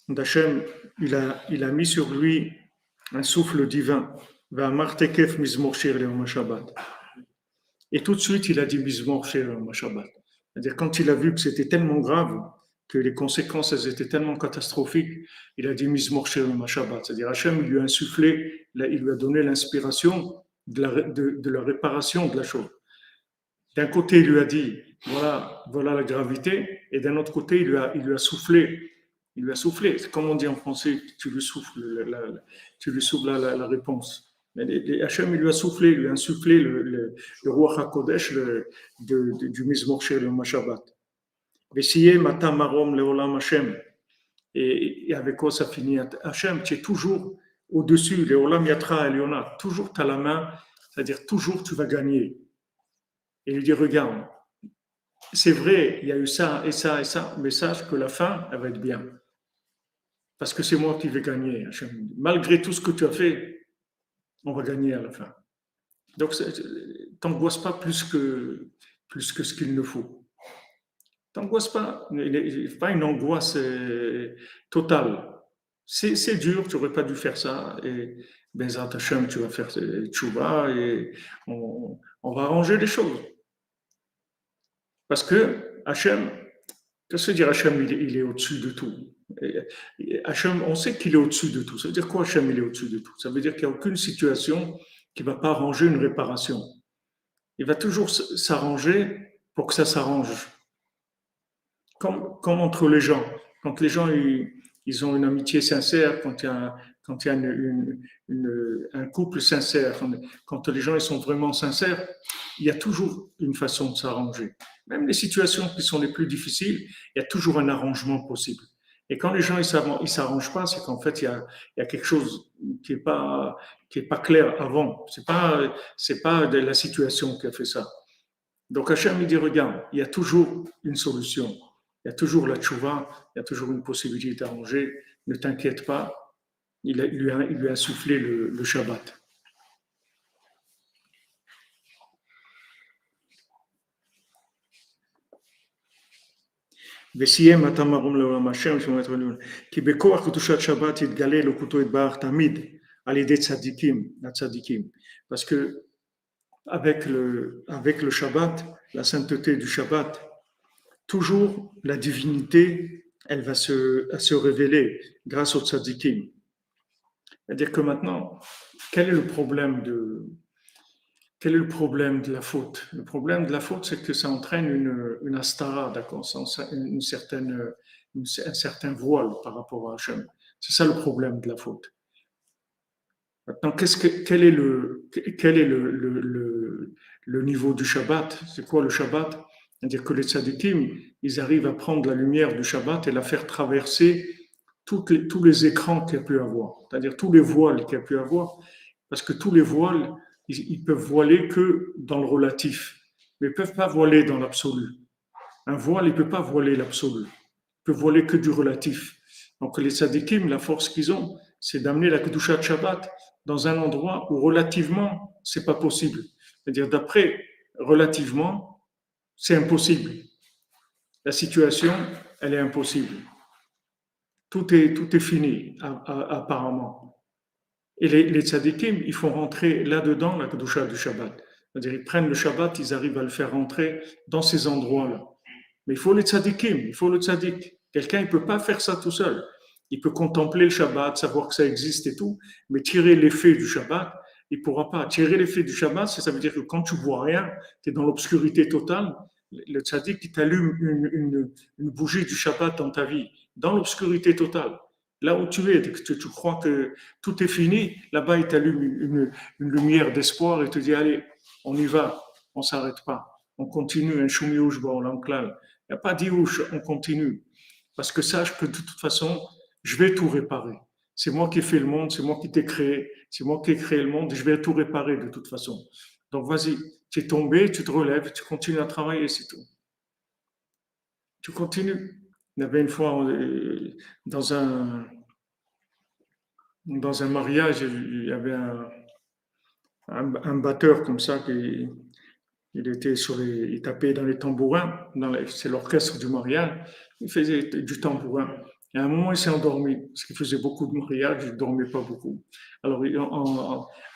d'Hachem, il a mis sur lui un souffle divin. Va'amar tekef mizmor shir le'om Shabbat. Et tout de suite, il a dit mizmor shir le'om Shabbat. C'est-à-dire quand il a vu que c'était tellement grave, que les conséquences elles étaient tellement catastrophiques, il a dit Mizmor Shalom Shabbat. C'est-à-dire Hachem lui a insufflé, il lui a donné l'inspiration de la réparation de la chose. D'un côté, il lui a dit voilà la gravité, et d'un autre côté, il lui a soufflé. Il lui a soufflé. C'est comme on dit en français, tu lui souffles la réponse. Mais Hachem il lui a soufflé, il lui a insufflé le Ruach HaKodesh du Mizmor Shalom Shabbat. Et avec quoi ça finit? Hachem, tu es toujours au-dessus, les Olam Yatra Eliona, toujours tu as la main, c'est-à-dire toujours tu vas gagner. Et il dit, regarde, c'est vrai, il y a eu ça et ça et ça, mais sache que la fin, elle va être bien. Parce que c'est moi qui vais gagner. Hachem. Malgré tout ce que tu as fait, on va gagner à la fin. Donc, t'angoisse pas plus que ce qu'il ne faut. T'angoisse pas. Pas une angoisse totale. C'est dur, tu n'aurais pas dû faire ça. Et ben, Hachem, tu vas faire tchouva et on va arranger les choses. Parce que Hachem, qu'est-ce que dire Hachem, il est au-dessus de tout. Hachem, on sait qu'il est au-dessus de tout. Ça veut dire quoi Hachem, il est au-dessus de tout? Ça veut dire qu'il n'y a aucune situation qui ne va pas arranger une réparation. Il va toujours s'arranger pour que ça s'arrange. Comme entre les gens. Quand les gens ils ont une amitié sincère, quand il y a un couple sincère, quand les gens ils sont vraiment sincères, il y a toujours une façon de s'arranger. Même les situations qui sont les plus difficiles, il y a toujours un arrangement possible. Et quand les gens ils s'arrangent pas, c'est qu'en fait il y a quelque chose qui est pas clair avant. C'est pas de la situation qui a fait ça. Donc Hachem il dit regarde, il y a toujours une solution. Il y a toujours la tchouva, il y a toujours une possibilité d'arranger. Ne t'inquiète pas, il lui a soufflé le Shabbat. וסיים אתה מרום לעולם השם שמעת ולעולם כי בכוח קדושת שבת יתגלה אלוקותו יתברך תמיד על ידי צדיקים, לצדיקים. Parce que avec le Shabbat, la sainteté du Shabbat, toujours la divinité, elle va se révéler grâce aux tzadikim. C'est-à-dire que maintenant, quel est le problème de la faute? Le problème de la faute, c'est que ça entraîne une astara, d'accord, un certain voile par rapport à Hachem. C'est ça le problème de la faute. Maintenant, quel est le niveau du Shabbat? C'est quoi le Shabbat? C'est-à-dire que les tzadikim, ils arrivent à prendre la lumière du Shabbat et la faire traverser tous les écrans qu'il y a pu avoir, c'est-à-dire tous les voiles qu'il y a pu avoir, parce que tous les voiles, ils peuvent voiler que dans le relatif, mais ils ne peuvent pas voiler dans l'absolu. Un voile, il ne peut pas voiler l'absolu, il peut voiler que du relatif. Donc les tzadikim, la force qu'ils ont, c'est d'amener la Kedusha de Shabbat dans un endroit où relativement, c'est pas possible. C'est-à-dire d'après, relativement, c'est impossible. La situation, elle est impossible. Tout est fini, apparemment. Et les tzadikim, ils font rentrer là-dedans la Kedusha du Shabbat. C'est-à-dire, ils prennent le Shabbat, ils arrivent à le faire rentrer dans ces endroits-là. Mais il faut les tzadikim, il faut le tzadik. Quelqu'un, il ne peut pas faire ça tout seul. Il peut contempler le Shabbat, savoir que ça existe et tout, mais tirer l'effet du Shabbat, il ne pourra pas. Tirer l'effet du Shabbat, ça veut dire que quand tu ne vois rien, tu es dans l'obscurité totale, le tzaddik qui t'allume une bougie du Shabbat dans ta vie, dans l'obscurité totale. Là où tu es, tu crois que tout est fini, là-bas il t'allume une lumière d'espoir et te dit allez, on y va, on ne s'arrête pas, on continue, un choumiouf, l'enclal. Il n'y a pas d'iouche, on continue. Parce que sache que de toute façon, je vais tout réparer. C'est moi qui ai fait le monde, c'est moi qui t'ai créé, c'est moi qui ai créé le monde et je vais tout réparer de toute façon. Donc vas-y, tu es tombé, tu te relèves, tu continues à travailler, c'est tout. Tu continues. Il y avait une fois dans un mariage, il y avait un batteur comme ça qui il tapait dans les tambourins, c'est l'orchestre du mariage, il faisait du tambourin. Et à un moment, il s'est endormi, parce qu'il faisait beaucoup de mariages, il ne dormait pas beaucoup. Alors,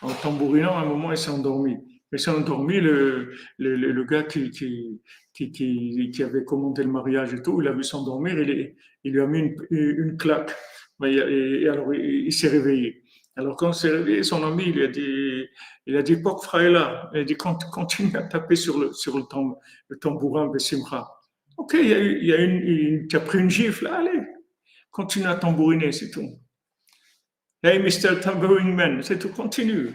en tambourinant, à un moment, il s'est endormi. Il s'est endormi, le gars qui avait commandé le mariage et tout, il a vu s'endormir, il lui a mis une claque. Et alors, il s'est réveillé. Alors, quand il s'est réveillé, son ami, il a dit, Pok Fraïla, il a dit, continue à taper sur le tambourin de Simcha. Ok, tu as pris une gifle, allez, continue à tambouriner, c'est tout. Hey, Mr. Tambourine Man, c'est tout, continue,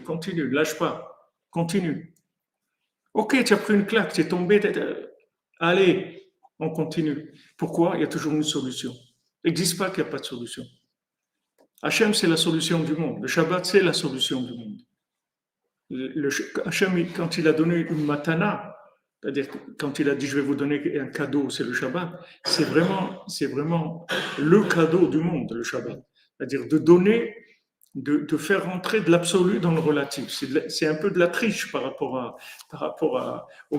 lâche pas, continue. Ok, tu as pris une claque, tu es tombé, allez, on continue. Pourquoi? Il y a toujours une solution. Il n'existe pas qu'il n'y a pas de solution. Hachem, c'est la solution du monde. Le Shabbat, c'est la solution du monde. Hachem, quand il a donné une matana, C'est-à-dire que quand il a dit je vais vous donner un cadeau, c'est le Shabbat, c'est vraiment le cadeau du monde, le Shabbat. C'est-à-dire de donner, de faire rentrer de l'absolu dans le relatif. C'est un peu de la triche au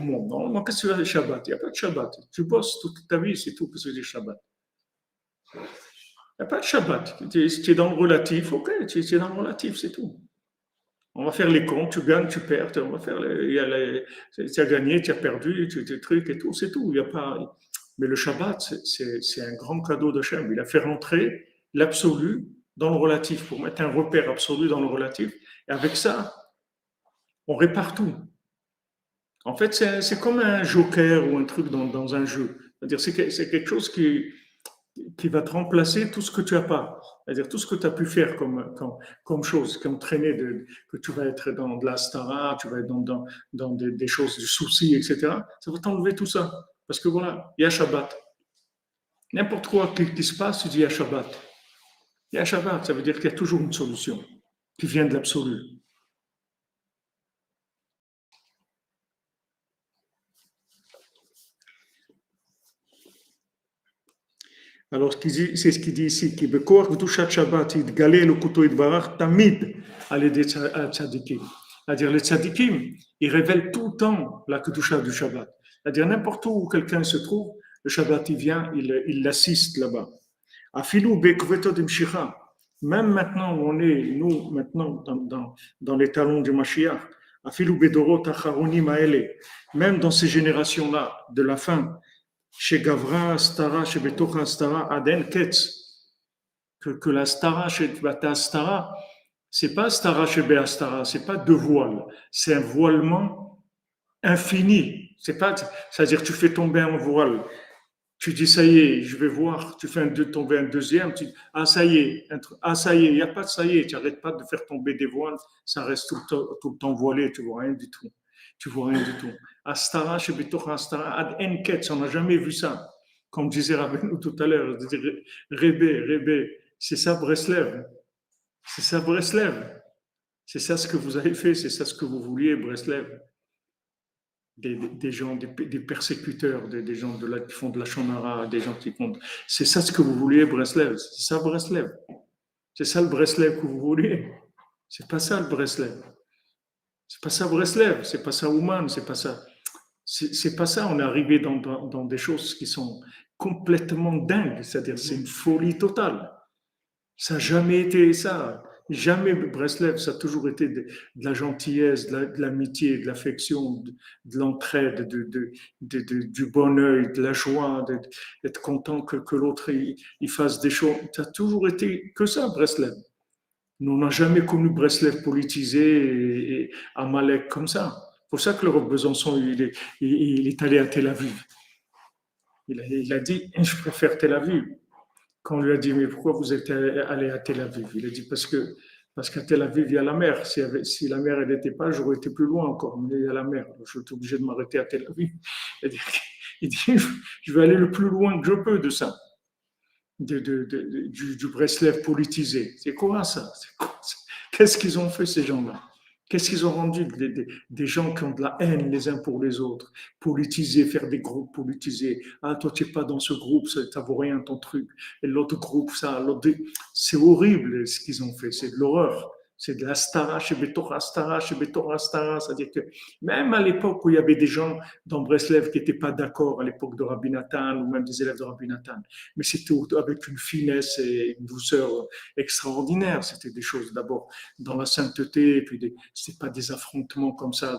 monde. Normalement, qu'est-ce que tu as le Shabbat? Il n'y a pas de Shabbat. Tu bosses toute ta vie, c'est tout que c'est le Shabbat. Il n'y a pas de Shabbat. Tu es dans le relatif, ok, tu es dans le relatif, c'est tout. On va faire les comptes, tu gagnes, tu perds, on va faire tu as gagné, tu as perdu, tu trucs et tout, c'est tout. Il y a pas, mais le Shabbat, c'est un grand cadeau d'Hachem. Il a fait rentrer l'absolu dans le relatif pour mettre un repère absolu dans le relatif. Et avec ça, on répare tout. En fait, c'est comme un joker ou un truc dans un jeu. C'est-à-dire, c'est quelque chose qui va te remplacer tout ce que tu n'as pas. C'est-à-dire tout ce que tu as pu faire comme chose, qui ont traîné, que tu vas être dans de la stara, tu vas être dans des choses, du souci, etc. Ça va t'enlever tout ça. Parce que voilà, il y a Shabbat. N'importe quoi qui se passe, tu dis il y a Shabbat. Il y a Shabbat, ça veut dire qu'il y a toujours une solution qui vient de l'absolu. Alors, c'est ce qu'il dit ici, qui bekor kedushat Shabbat, itgalé le couteau itbarach tamid à tzadikim. C'est-à-dire, les tzadikim, ils révèlent tout le temps la kedusha du Shabbat. C'est-à-dire, n'importe où quelqu'un se trouve, le Shabbat, il vient, il l'assiste là-bas. Afilou bekvetot imshicha. Même maintenant, où on est, nous, maintenant, dans les talons du Mashiach, afilou bedorot acharonim aele. Même dans ces générations-là, de la fin, chez Gavra, Stara, chez Betocha, Stara, Aden, Ketz. Que la Stara, chez Bata, Stara, c'est pas Stara chez Béa Stara, c'est pas deux voiles, c'est un voilement infini. C'est pas, c'est-à-dire tu fais tomber un voile, tu dis ça y est, je vais voir, tu fais tomber un deuxième, tu dis ah ça y est, il n'y a pas de ça y est, tu n'arrêtes pas de faire tomber des voiles, ça reste tout le temps voilé, tu vois rien du tout. Tu vois rien du tout. Astara, chez Bitoch Astara, Ad Enket, on n'a jamais vu ça. Comme disait Rabbeinu tout à l'heure, Rébé, c'est ça Breslev. C'est ça Breslev. C'est ça ce que vous avez fait, c'est ça ce que vous vouliez, Breslev. Des gens, des persécuteurs, des gens qui font de la shonara, des gens qui font. C'est ça ce que vous vouliez, Breslev. C'est ça Breslev. C'est ça le Breslev que vous vouliez. C'est pas ça le Breslev. C'est pas ça Breslev, c'est pas ça Ouman, c'est pas ça. C'est pas ça. On est arrivé dans des choses qui sont complètement dingues. C'est-à-dire, c'est une folie totale. Ça n'a jamais été ça. Jamais Breslev, ça a toujours été de la gentillesse, de l'amitié, de l'affection, de l'entraide, du bon œil, de la joie, d'être content que l'autre il fasse des choses. Ça a toujours été que ça, Breslev. Nous, on n'a jamais connu Breslev politisé et Amalek comme ça. C'est pour ça que le Roch Besançon, il est allé à Tel Aviv. Il a dit, je préfère Tel Aviv. Quand on lui a dit, mais pourquoi vous êtes allé à Tel Aviv? Il a dit, parce qu'à Tel Aviv, il y a la mer. Si la mer n'était pas, j'aurais été plus loin encore. Mais il y a la mer. Je suis obligé de m'arrêter à Tel Aviv. Il dit, je vais aller le plus loin que je peux de ça. Du Breslev politisé. C'est quoi ça? Qu'est-ce qu'ils ont fait, ces gens-là? Qu'est-ce qu'ils ont rendu? Des gens qui ont de la haine les uns pour les autres, politisés, faire des groupes politisés. Ah, toi, tu n'es pas dans ce groupe, ça ne vaut rien ton truc. Et l'autre groupe, ça, c'est horrible ce qu'ils ont fait, c'est de l'horreur. C'est de la stara chez Betorah stara, c'est-à-dire que même à l'époque où il y avait des gens dans Breslev qui n'étaient pas d'accord, à l'époque de Rabbi Nathan, ou même des élèves de Rabbi Nathan, mais c'était avec une finesse et une douceur extraordinaire. C'était des choses d'abord dans la sainteté, et puis c'est pas des affrontements comme ça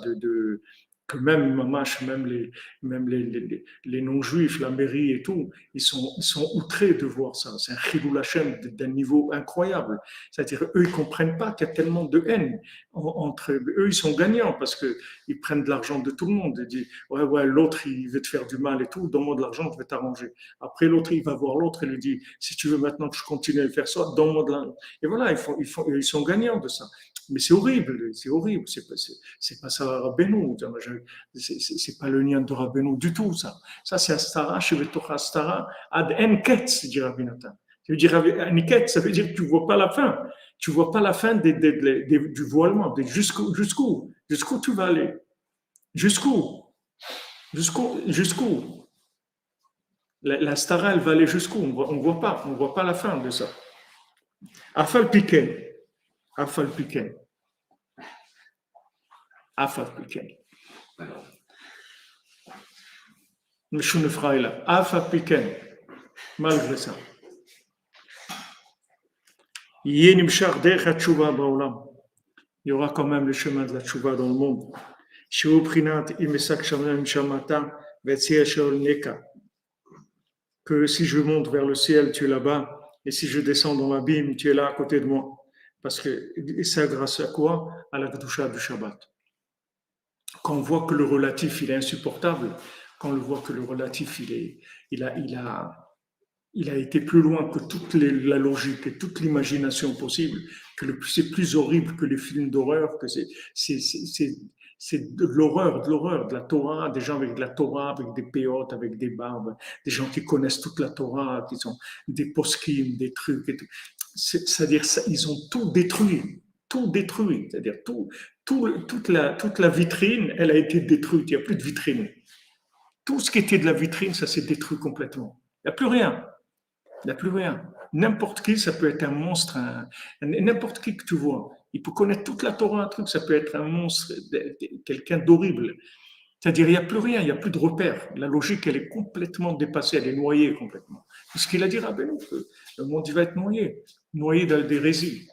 que même Mamash, même les non-juifs, la mairie et tout, ils sont outrés de voir ça. C'est un chilul Hashem d'un niveau incroyable. C'est-à-dire, eux, ils comprennent pas qu'il y a tellement de haine entre eux. Eux, ils sont gagnants parce qu'ils prennent de l'argent de tout le monde. Ils disent, ouais, l'autre, il veut te faire du mal et tout, donne-moi de l'argent, je vais t'arranger. Après, l'autre, il va voir l'autre et lui dit, si tu veux maintenant que je continue à faire ça, donne-moi de l'argent. Et voilà, ils sont gagnants de ça. Mais c'est horrible. C'est pas ça Rabbeinu. C'est pas le lien de Rabbeinu du tout, ça. Ça, c'est Astara, Shevetoch Astara, Ad Enket, dit Rabbi Nathan. Ça veut dire Enket, ça veut dire que tu vois pas la fin. Tu vois pas la fin du voilement. Jusqu'où tu vas aller? Jusqu'où? Jusqu'où? La stara, elle va aller jusqu'où? On voit pas la fin de ça. Afal piken, afal piken, afal piken. Meshune Fraïla, afal piken. Malgré ça. Il y aura quand même le chemin de la tchouva dans le monde. Que si je monte vers le ciel, tu es là-bas, et si je descends dans l'abîme, tu es là à côté de moi. Parce que et ça grâce à quoi? À la Kedusha du Shabbat. Quand on voit que le relatif il est insupportable, quand on voit que le relatif il a été plus loin que toute la logique et toute l'imagination possible, que c'est plus horrible que les films d'horreur, que c'est de l'horreur, de la Torah, des gens avec de la Torah, avec des péotes, avec des barbes, des gens qui connaissent toute la Torah, qui sont des poskim, des trucs et tout. C'est-à-dire, ils ont tout détruit, c'est-à-dire toute la vitrine, elle a été détruite, il n'y a plus de vitrine. Tout ce qui était de la vitrine, ça s'est détruit complètement. Il n'y a plus rien. Il n'y a plus rien. N'importe qui, ça peut être un monstre, n'importe qui que tu vois. Il peut connaître toute la Torah, un truc, ça peut être un monstre, quelqu'un d'horrible. C'est-à-dire, il n'y a plus rien, il n'y a plus de repères. La logique, elle est complètement dépassée, elle est noyée complètement. Ce qu'il a dit Rabbeinu, que le monde il va être noyé d'hérésie,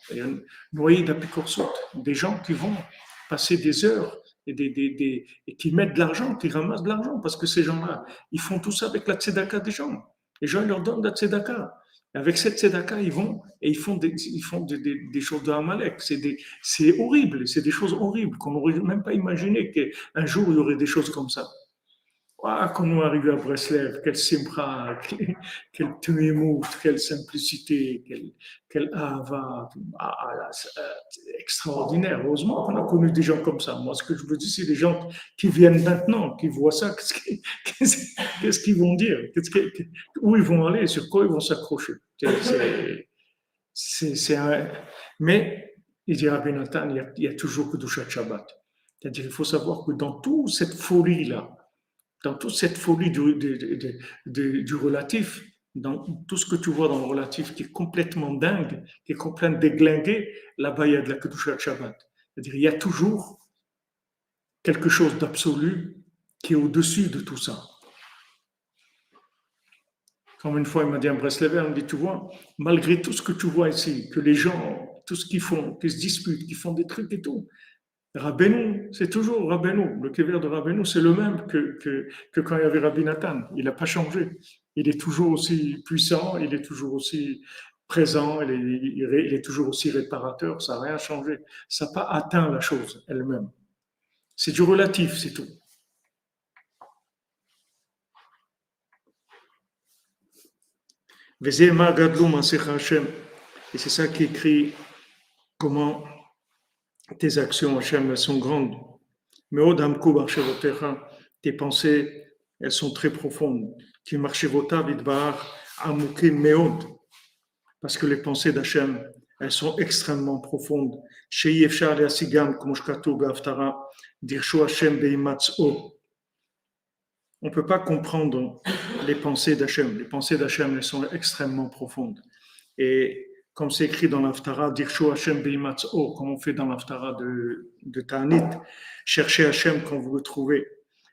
noyé d'apicorsout, des gens qui vont passer des heures et qui mettent de l'argent, qui ramassent de l'argent, parce que ces gens-là, ils font tout ça avec la tzedaka des gens. Les gens ils leur donnent de la tzedaka. Et avec cette tzedaka, ils vont et ils font des choses de Amalek. C'est horrible, c'est des choses horribles qu'on n'aurait même pas imaginé qu'un jour il y aurait des choses comme ça. Ah, quand on arrive à Breslev, quelle simra, quelle tuémout, quelle simplicité, quelle ahava, extraordinaire. Heureusement qu'on a connu des gens comme ça. Moi, ce que je veux dire, c'est des gens qui viennent maintenant, qui voient ça, qu'est-ce qu'ils vont dire, où ils vont aller, sur quoi ils vont s'accrocher. Mais, il dit Rabbi Nathan, il y a toujours que Kedushat Shabbat. C'est-à-dire, il faut savoir que dans toute cette folie-là, dans toute cette folie du relatif, dans tout ce que tu vois dans le relatif qui est complètement dingue, qui est complètement déglingué, là-bas il y a de la Kedusha Shabbat. C'est-à-dire il y a toujours quelque chose d'absolu qui est au-dessus de tout ça. Comme une fois il m'a dit un Breslever, il me dit, tu vois, malgré tout ce que tu vois ici, que les gens, tout ce qu'ils font, qu'ils se disputent, qu'ils font des trucs et tout, Rabbeinu, c'est toujours Rabbeinu. Le kever de Rabbeinu, c'est le même que quand il y avait Rabbi Nathan. Il n'a pas changé. Il est toujours aussi puissant, il est toujours aussi présent, il est toujours aussi réparateur. Ça n'a rien changé. Ça n'a pas atteint la chose elle-même. C'est du relatif, c'est tout. Et c'est ça qui écrit comment tes actions, Hachem, elles sont grandes. Mais tes pensées, elles sont très profondes. Parce que les pensées d'Hachem, elles sont extrêmement profondes. On ne peut pas comprendre les pensées d'Hachem. Les pensées d'Hachem, elles sont extrêmement profondes. Et comme c'est écrit dans l'Aftara, Dirshu Hashem Beimatzo, comme on fait dans l'Aftara de Ta'anit, cherchez Hashem quand vous le trouvez.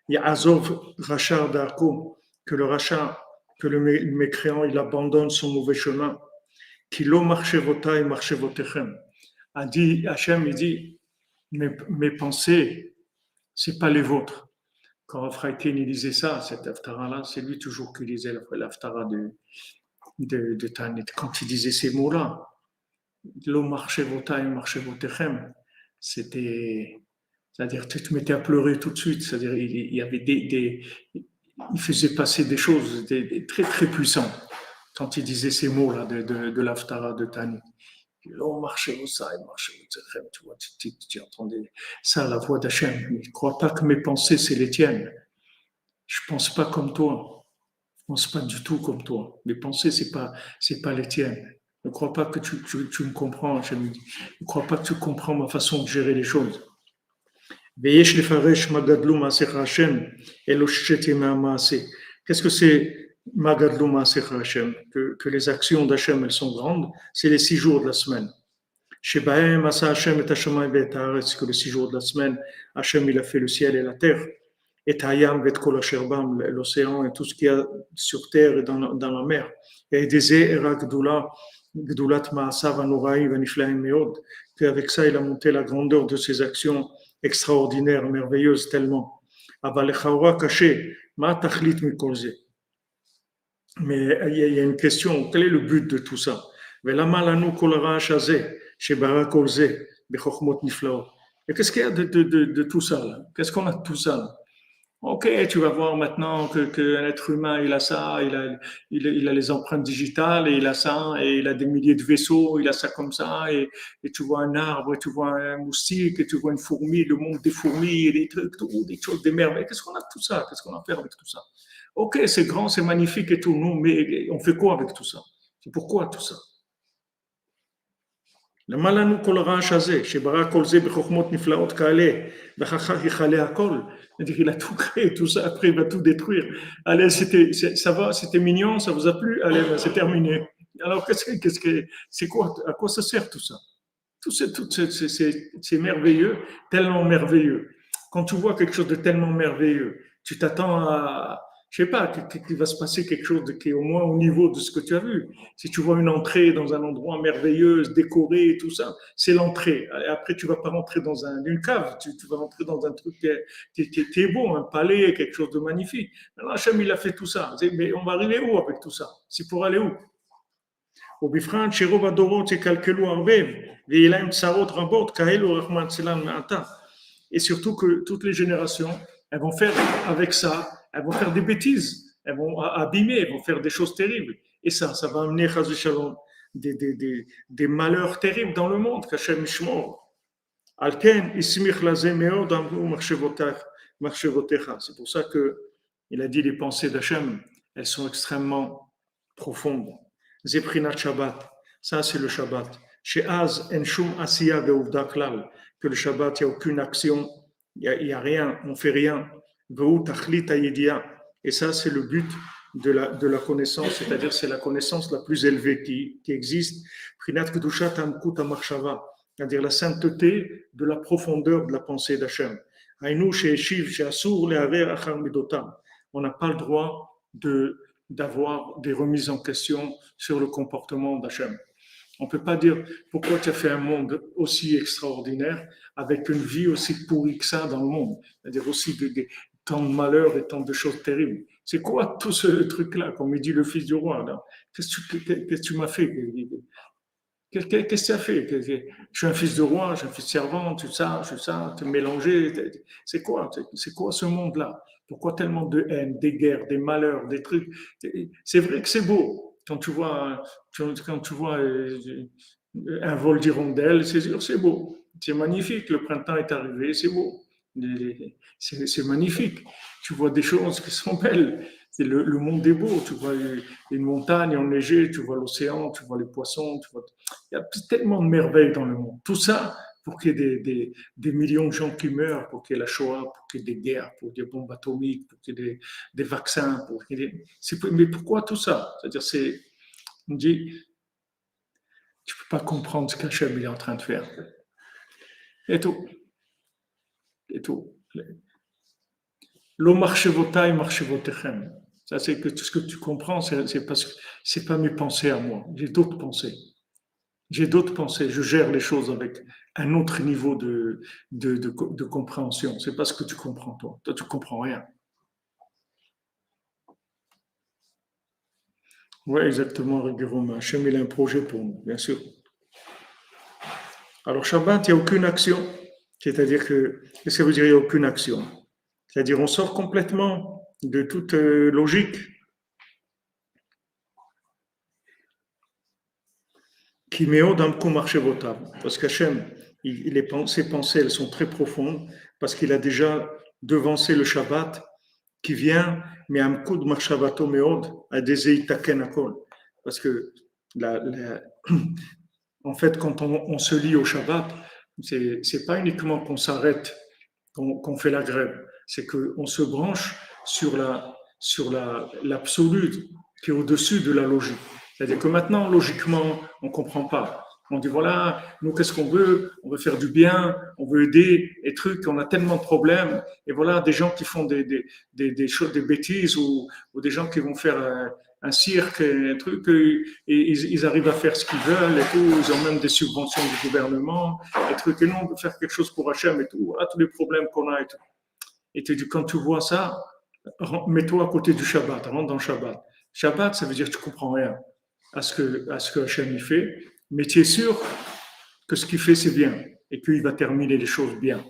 Il y a Azov Rachar Darko, que le Rachar, que le mécréant, il abandonne son mauvais chemin. Kilo marchevota et marchevotechem. A dit, Hashem, il dit, mes pensées, c'est pas les vôtres. Quand Raphaël il disait ça, cet Aftara-là, c'est lui toujours qui disait l'Aftara de Tanit. Quand il disait ces mots-là, lo marchevota et marchevotechem, c'était, c'est-à-dire tu te mettais à pleurer tout de suite, c'est-à-dire il y avait il faisait passer des choses très très puissantes quand il disait ces mots-là de l'Aftara de Tanit. Lo marchevota et marchevotechem, tu vois, tu entendais ça, la voix d'Hachem. Il ne crois pas que mes pensées, c'est les tiennes. Je ne pense pas comme toi. Je ne pense pas du tout comme toi. Mes pensées, c'est pas les tiennes. Ne crois pas que tu me comprends, je me dis. Ne crois pas que tu comprends ma façon de gérer les choses. Veyesh lefaresh magadlu maasecha Hashem elo sheti ma'amaase. Qu'est-ce que c'est magadlu maasecha Hashem? Que les actions d'Hashem, elles sont grandes, c'est les 6 jours de la semaine. Shebahem asa Hashem et hashamayim ve'et haaretz, que les 6 jours de la semaine, Hashem, il a fait le ciel et la terre. Et hayam ve'et kol asher bam, l'océan et tout ce qu'il y a sur terre et dans la mer. Et des era gdula, gdulat ma'asav anoraim ve'niflaim meod, qu'avec ça, il a monté la grandeur de ses actions extraordinaires, merveilleuses tellement. Aval lechaora caché, ma tachlit mikol ze. Mais il y a une question, quel est le but de tout ça? Velama lanu kol ha'ra'ash hazeh, shebara kol ze, bechokhmot niflaot. Et qu'est-ce qu'il y a de tout ça là? Qu'est-ce qu'on a de tout ça là? Ok, tu vas voir maintenant qu'un être humain, il a ça, il a les empreintes digitales, et il a ça, et il a des milliers de vaisseaux, il a ça comme ça, et tu vois un arbre, et tu vois un moustique, et tu vois une fourmi, le monde des fourmis, et des trucs, tout, des choses, des merveilles. Qu'est-ce qu'on a de tout ça? Qu'est-ce qu'on a à faire avec tout ça? Ok, c'est grand, c'est magnifique et tout, non, mais on fait quoi avec tout ça? C'est pourquoi tout ça? למה לנו כל הרעש הזה, שברא כל זה בחוכמות נפלאות כאלה, ואחר כך יכלה הכל? C'est-à-dire, il a tout créé, tout ça, après il va tout détruire. Allez, ça va, c'était mignon, ça vous a plu? Allez, c'est terminé. Alors, c'est quoi, à quoi ça sert tout ça? C'est merveilleux, tellement merveilleux. Quand tu vois quelque chose de tellement merveilleux, tu t'attends à, je sais pas, qu'il va se passer quelque chose qui est au moins au niveau de ce que tu as vu. Si tu vois une entrée dans un endroit merveilleux, décoré, tout ça, c'est l'entrée. Après, tu vas pas rentrer dans une cave, tu vas rentrer dans un truc qui est beau, un palais, quelque chose de magnifique. Alors, Hachem, il a fait tout ça. Mais on va arriver où avec tout ça? C'est pour aller où? ובפרט שרוב הדורות יקלקלו הרבה ויהיה להם צרות רבות כאלו רחמן צלן מעתה. Et surtout que toutes les générations, elles vont faire avec ça, elles vont faire des bêtises, elles vont abîmer, elles vont faire des choses terribles. Et ça va amener, chas v'shalom, des malheurs terribles dans le monde, qu'Hachem yishmor. Al ken ismich lazeh meod amru machshevotecha. C'est pour ça que il a dit les pensées d'Hachem, elles sont extrêmement profondes. Zeprinat Shabbat, ça c'est le Shabbat. Chez Az, en shum asiya ve'uvda klal, que le Shabbat, il n'y a aucune action, il y a rien, on fait rien. Ve'u tachlit hayedia, et ça c'est le but de la connaissance, c'est-à-dire c'est la connaissance la plus élevée qui existe. Prinat kedushat amkut amachshava, c'est-à-dire la sainteté de la profondeur de la pensée d'Hachem. Hainu she'eshiv she'asur le'aver achar midotam. On n'a pas le droit d'avoir des remises en question sur le comportement d'Hachem. On ne peut pas dire pourquoi tu as fait un monde aussi extraordinaire avec une vie aussi pourrie que ça dans le monde. C'est-à-dire aussi tant de malheurs et tant de choses terribles. C'est quoi tout ce truc-là, comme il dit le fils du roi là? Qu'est-ce que tu m'as fait? Qu'est-ce que tu as fait? Je suis un fils de roi, je suis un fils de servant, tout ça, te mélanger. C'est quoi ce monde-là? Pourquoi tellement de haine, des guerres, des malheurs, des trucs? C'est vrai que c'est beau. Quand tu vois un vol d'hirondelles, c'est beau. C'est magnifique. Le printemps est arrivé, c'est beau. C'est magnifique. Tu vois des choses qui sont belles. Le monde est beau. Tu vois une montagne enneigée, tu vois l'océan, tu vois les poissons. Il y a tellement de merveilles dans le monde. Tout ça pour qu'il y ait des millions de gens qui meurent, pour qu'il y ait la Shoah, pour qu'il y ait des guerres, pour qu'il y ait des bombes atomiques, pour qu'il y ait des vaccins. Mais pourquoi tout ça? C'est-à-dire, on dit, tu ne peux pas comprendre ce qu'Hachem est en train de faire. Et tout. Et tout. Lo marchevotai marchevotechem. Ça, c'est que tout ce que tu comprends, c'est parce que c'est pas mes pensées à moi. J'ai d'autres pensées. Je gère les choses avec un autre niveau de compréhension. C'est pas ce que tu comprends, toi. Toi, tu comprends rien. Oui, exactement, Guillaume. Hachem, il a un projet pour nous, bien sûr. Alors, Shabbat, il n'y a aucune action. C'est-à-dire que, qu'est-ce que ça veut dire, il n'y a aucune action? C'est-à-dire, on sort complètement de toute logique. Qui met dans le marché votable. Parce qu'Hachem, ses pensées, elles sont très profondes, parce qu'il a déjà devancé le Shabbat, qui vient, mais un coup de marchavato meod, à des eitaken akol. Parce que, en fait, quand on se lie au Shabbat, c'est pas uniquement qu'on s'arrête qu'on fait la grève. C'est qu'on se branche sur l'absolu qui est au-dessus de la logique. C'est-à-dire que maintenant, logiquement, on ne comprend pas. On dit voilà, nous, qu'est-ce qu'on veut? On veut faire du bien, on veut aider, et trucs, on a tellement de problèmes. Et voilà, des gens qui font des choses, des bêtises, ou des gens qui vont faire un cirque, un truc, et ils arrivent à faire ce qu'ils veulent, et tout. Ils ont même des subventions du gouvernement, et trucs. Et nous, on veut faire quelque chose pour Hachem, et tout. Voilà tous les problèmes qu'on a, et tout. Et tu dis, quand tu vois ça, mets-toi à côté du Shabbat, rentre dans le Shabbat. Shabbat, ça veut dire que tu ne comprends rien à ce que Hachem y fait, mais tu es sûr que ce qu'il fait, c'est bien et qu'il va terminer les choses bien.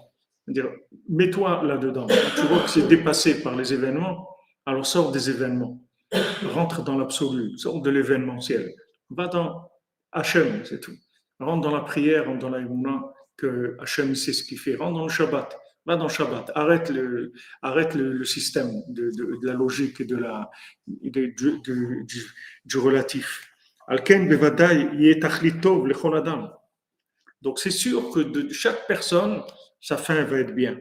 C'est-à-dire, mets-toi là-dedans. Tu vois que c'est dépassé par les événements, alors sors des événements. Rentre dans l'absolu, sors de l'événementiel. Va dans Hachem, c'est tout. Rentre dans la prière, rentre dans la Yumna, que Hachem sait ce qu'il fait. Rentre dans le Shabbat. Va dans le Shabbat. Arrête le système de la logique et du relatif. Alken bevadai yetachlit tov lechol adam. Donc c'est sûr que de chaque personne, sa fin va être bien.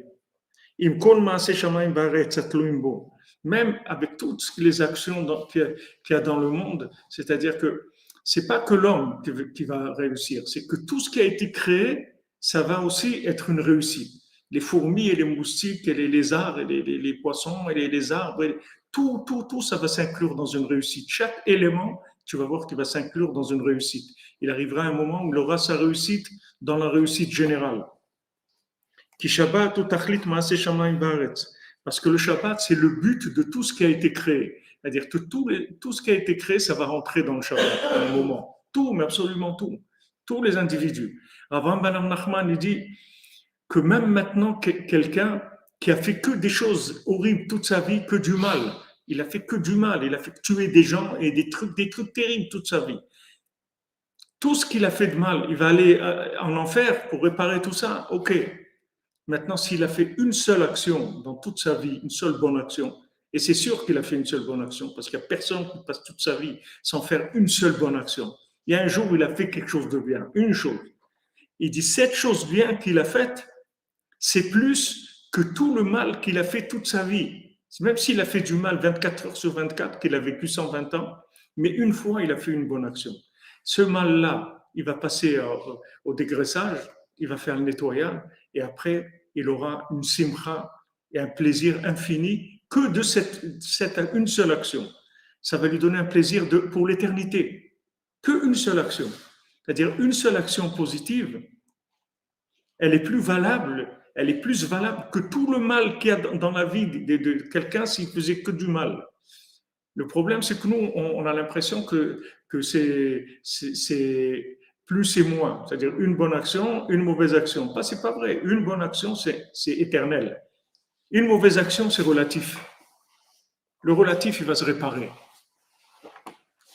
Im kol maaseh shamayim va'aretz tluim bo. Même avec toutes les actions qu'il y a dans le monde, c'est-à-dire que c'est pas que l'homme qui va réussir, c'est que tout ce qui a été créé, ça va aussi être une réussite. Les fourmis et les moustiques et les lézards et les poissons et les arbres, tout, ça va s'inclure dans une réussite. Chaque élément, tu vas voir qu'il va s'inclure dans une réussite. Il arrivera un moment où il aura sa réussite dans la réussite générale. Ki Shabbat ou tachlit maaseh shamayim va'aretz. Parce que le Shabbat, c'est le but de tout ce qui a été créé. C'est-à-dire que tout ce qui a été créé, ça va rentrer dans le Shabbat à un moment. Tout, mais absolument tout. Tous les individus. Avraham ben Nachman, il dit que même maintenant, quelqu'un qui a fait que des choses horribles toute sa vie, que du mal, il a fait que du mal, il a fait tuer des gens et des trucs terribles toute sa vie. Tout ce qu'il a fait de mal, il va aller en enfer pour réparer tout ça. Ok. Maintenant, s'il a fait une seule action dans toute sa vie, une seule bonne action, et c'est sûr qu'il a fait une seule bonne action, parce qu'il n'y a personne qui passe toute sa vie sans faire une seule bonne action. Il y a un jour où il a fait quelque chose de bien, une chose. Il dit, cette chose bien qu'il a faite, c'est plus que tout le mal qu'il a fait toute sa vie. Même s'il a fait du mal 24 heures sur 24, qu'il a vécu 120 ans, mais une fois, il a fait une bonne action. Ce mal-là, il va passer au dégraissage, il va faire le nettoyage, et après, il aura une simcha et un plaisir infini que de cette une seule action. Ça va lui donner un plaisir pour l'éternité. Qu'une seule action. C'est-à-dire une seule action positive, elle est plus valable que tout le mal qu'il y a dans la vie de quelqu'un s'il faisait que du mal. Le problème, c'est que nous, on a l'impression que c'est plus et moins. C'est-à-dire une bonne action, une mauvaise action. C'est pas vrai. Une bonne action, c'est éternel. Une mauvaise action, c'est relatif. Le relatif, il va se réparer.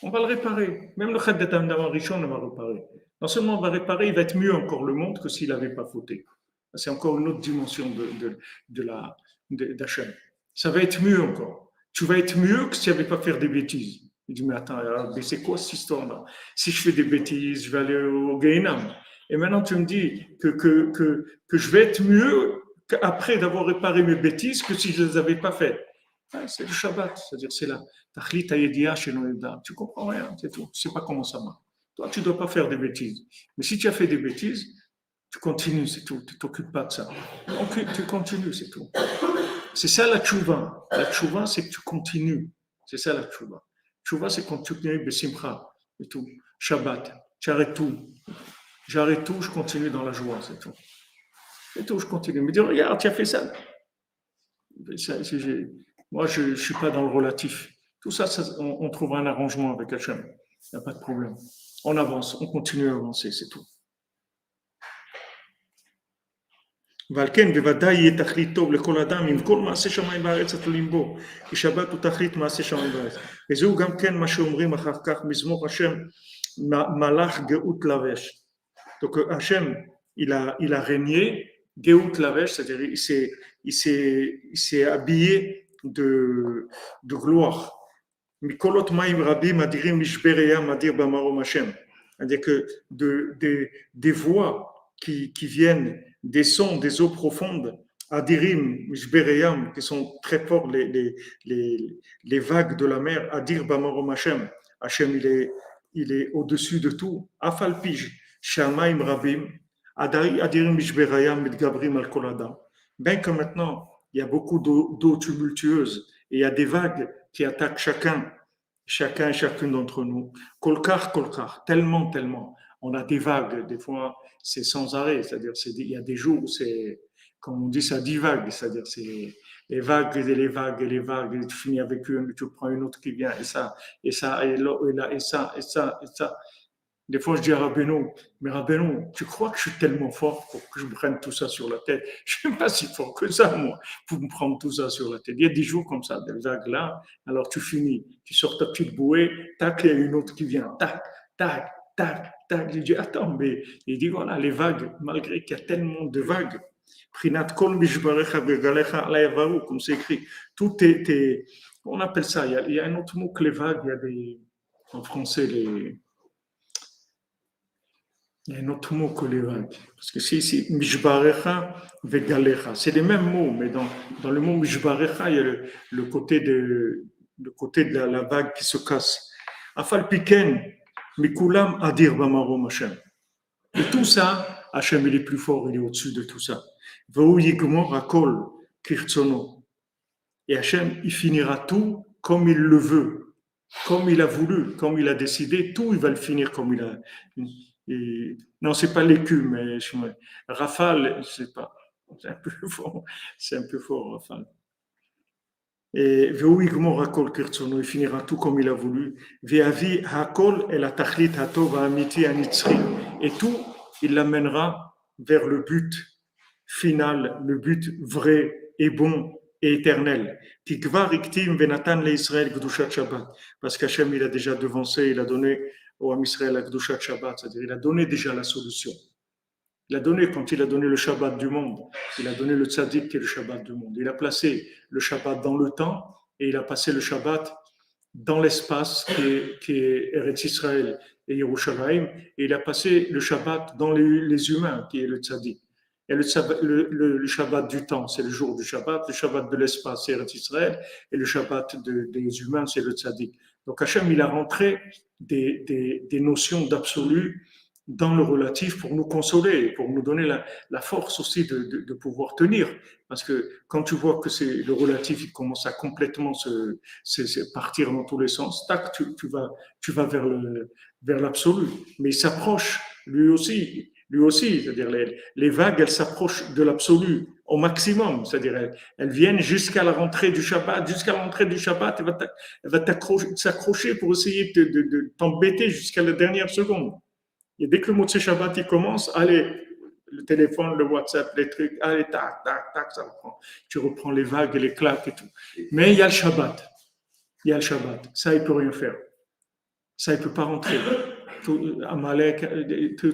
On va le réparer. Même le Khadet Amdaman Rishon, on va le réparer. Non seulement on va réparer, il va être mieux encore le monde que s'il n'avait pas fauté. C'est encore une autre dimension d'Hachem. Ça va être mieux encore. Tu vas être mieux que si tu n'avais pas fait des bêtises. Il dit, mais attends, mais c'est quoi cette histoire-là? Si je fais des bêtises, je vais aller au Gehinam. Et maintenant, tu me dis que je vais être mieux après d'avoir réparé mes bêtises que si je ne les avais pas faites. C'est le Shabbat, c'est-à-dire c'est la Tachlit Hayediah chez Noéda. Tu comprends rien, c'est tout. Tu ne sais pas comment ça marche. Toi, tu ne dois pas faire des bêtises. Mais si tu as fait des bêtises, tu continues, c'est tout. Tu ne t'occupes pas de ça. Donc, tu continues, c'est tout. C'est ça la tchouva. La tchouva, c'est que tu continues. C'est ça la tchouva. Tchouva, c'est quand tu continues besimcha et tout. Shabbat, tu arrêtes tout. J'arrête tout, je continue dans la joie, c'est tout. C'est tout, je continue. Me dire, regarde, tu as fait ça. Moi, je ne suis pas dans le relatif. Tout ça, on trouvera un arrangement avec Hachem. Il n'y a pas de problème. On avance, on continue à avancer, c'est tout. ועל כן בוודאי יהיה תכלית טוב לכל אדם עם כל מעשה שמיים בארץ התלויים בו, כי שבת הוא תכלית מעשה שמיים בארץ. וזהו גם כן מה שאומרים אחר כך מזמור השם מלאך גאות לבש. Donc Hachem, il a régné Geout Lavesh, c'est-à-dire il s'est habillé de gloire. Mikolot Maim Rabim Adirim Mishbereya Madir Bamarom Hachem. C'est-à-dire que des voix qui viennent des sons des eaux profondes, Adirim, Mishbereyam, qui sont très forts, les vagues de la mer, Adir Bamarom Hashem. Hashem, il est au-dessus de tout. Afalpij, Shamaim Rabim, Adirim Mishbereyam, Mitgabrim Al Kolada. Bien que maintenant, il y a beaucoup d'eau tumultueuse et il y a des vagues qui attaquent chacun et chacune d'entre nous. Kolkar, tellement, tellement. On a des vagues, des fois, c'est sans arrêt. C'est-à-dire, il y a des jours où c'est, comme on dit, ça divague. C'est-à-dire, c'est les vagues et les vagues et les vagues. Et tu finis avec une, tu prends une autre qui vient, et ça, et là, et ça, et ça, et ça. Des fois, je dis à Rabbeinu, mais Rabbeinu, tu crois que je suis tellement fort pour que je me prenne tout ça sur la tête? Je ne suis pas si fort que ça, moi, pour me prendre tout ça sur la tête. Il y a des jours comme ça, des vagues là, alors tu finis, tu sors ta petite bouée, tac, il y a une autre qui vient, tac, tac, tac, tac. Je dis, attends, mais il dit, voilà, les vagues, malgré qu'il y a tellement de vagues, Prinat kol mishbarecha begalecha alayavaru, comme c'est écrit, tout est, on appelle ça, il y a un autre mot que les vagues, il y a des, en français, il y a un autre mot que les vagues. Parce que c'est mishbarecha vegalecha. C'est les mêmes mots, mais dans le mot mishbarecha, il y a le côté de la vague qui se casse. Afal piken, mikulam adir bamarom Hashem. Et tout ça, Hashem, il est plus fort, il est au-dessus de tout ça. Veu yigmor akol kirtsono. Et Hashem, il finira tout comme il le veut, comme il a voulu, comme il a décidé, tout, il va le finir comme il a. Non, c'est pas l'écume, mais Rafale, je sais pas. C'est un peu fort, c'est un peu fort, Rafale. Et Veuigmo Hakol Kirtsono, il finira tout comme il a voulu. Veavi Hakol et la Tachlit Hatov Amiti Anitzri. Et tout, il l'amènera vers le but final, le but vrai et bon et éternel. Tikva Riktim Venatan le Israël Gdushat Shabbat. Parce qu'Hachem, il a déjà devancé, il a donné au Ham Israël la Gdushat Shabbat, c'est-à-dire il a donné déjà la solution. Il a donné, quand il a donné le Shabbat du monde, il a donné le tzaddik qui est le Shabbat du monde. Il a placé le Shabbat dans le temps et il a passé le Shabbat dans l'espace qui est Eretz Israël et Yerushalayim. Et il a passé le Shabbat dans les humains qui est le tzaddik. Et le Shabbat du temps, c'est le jour du Shabbat. Le Shabbat de l'espace, c'est Eretz Israël. Et le Shabbat des humains, c'est le tzaddik. Donc Hachem, il a rentré des notions d'absolu dans le relatif pour nous consoler, pour nous donner la force aussi de pouvoir tenir. Parce que quand tu vois que c'est le relatif, il commence à complètement se partir dans tous les sens, tac, tu vas vers l'absolu. Mais il s'approche lui aussi, c'est-à-dire les vagues, elles s'approchent de l'absolu au maximum, c'est-à-dire elles viennent jusqu'à la rentrée du Shabbat, elle va s'accrocher pour essayer de t'embêter jusqu'à la dernière seconde. Et dès que le Motsé Shabbat il commence, allez, le téléphone, le WhatsApp, les trucs, allez, tac, tac, tac, ça reprend. Tu reprends les vagues et les claques et tout. Mais il y a le Shabbat. Il y a le Shabbat. Ça, il ne peut rien faire. Ça, il ne peut pas rentrer. Amalek,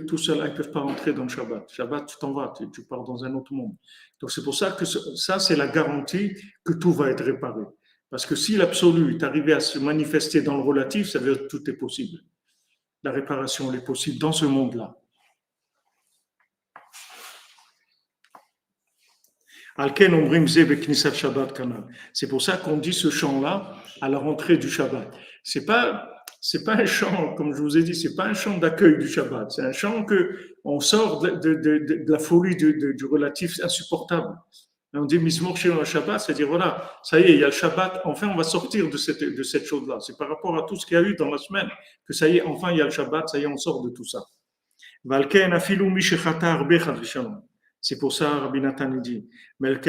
tout cela, ils ne peuvent pas rentrer dans le Shabbat. Shabbat, tu t'en vas, tu pars dans un autre monde. Donc, c'est pour ça que ça, c'est la garantie que tout va être réparé. Parce que si l'absolu est arrivé à se manifester dans le relatif, ça veut dire que tout est possible. La réparation est possible dans ce monde-là. C'est pour ça qu'on dit ce chant-là à la rentrée du Shabbat. C'est pas un chant, comme je vous ai dit, c'est pas un chant d'accueil du Shabbat. C'est un chant que on sort de la folie du relatif insupportable. Et on dit Mizmor chez le Shabbat, c'est-à-dire voilà, ça y est, il y a le Shabbat, enfin on va sortir de cette chose-là. C'est par rapport à tout ce qu'il y a eu dans la semaine que ça y est, enfin il y a le Shabbat, ça y est, on sort de tout ça. C'est pour ça, Rabbi Nathan dit, même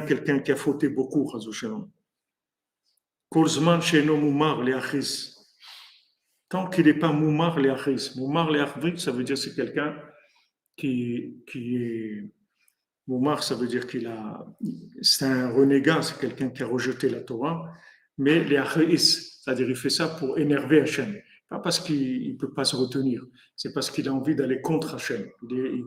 quelqu'un qui a fauté beaucoup, tant qu'il n'est pas moumar les achis. Moumar les achis, ça veut dire c'est quelqu'un qui est Moumar, ça veut dire c'est un renégat, c'est quelqu'un qui a rejeté la Torah, mais les achis, c'est-à-dire il fait ça pour énerver Hachem. Pas parce qu'il ne peut pas se retenir, c'est parce qu'il a envie d'aller contre Hachem. Il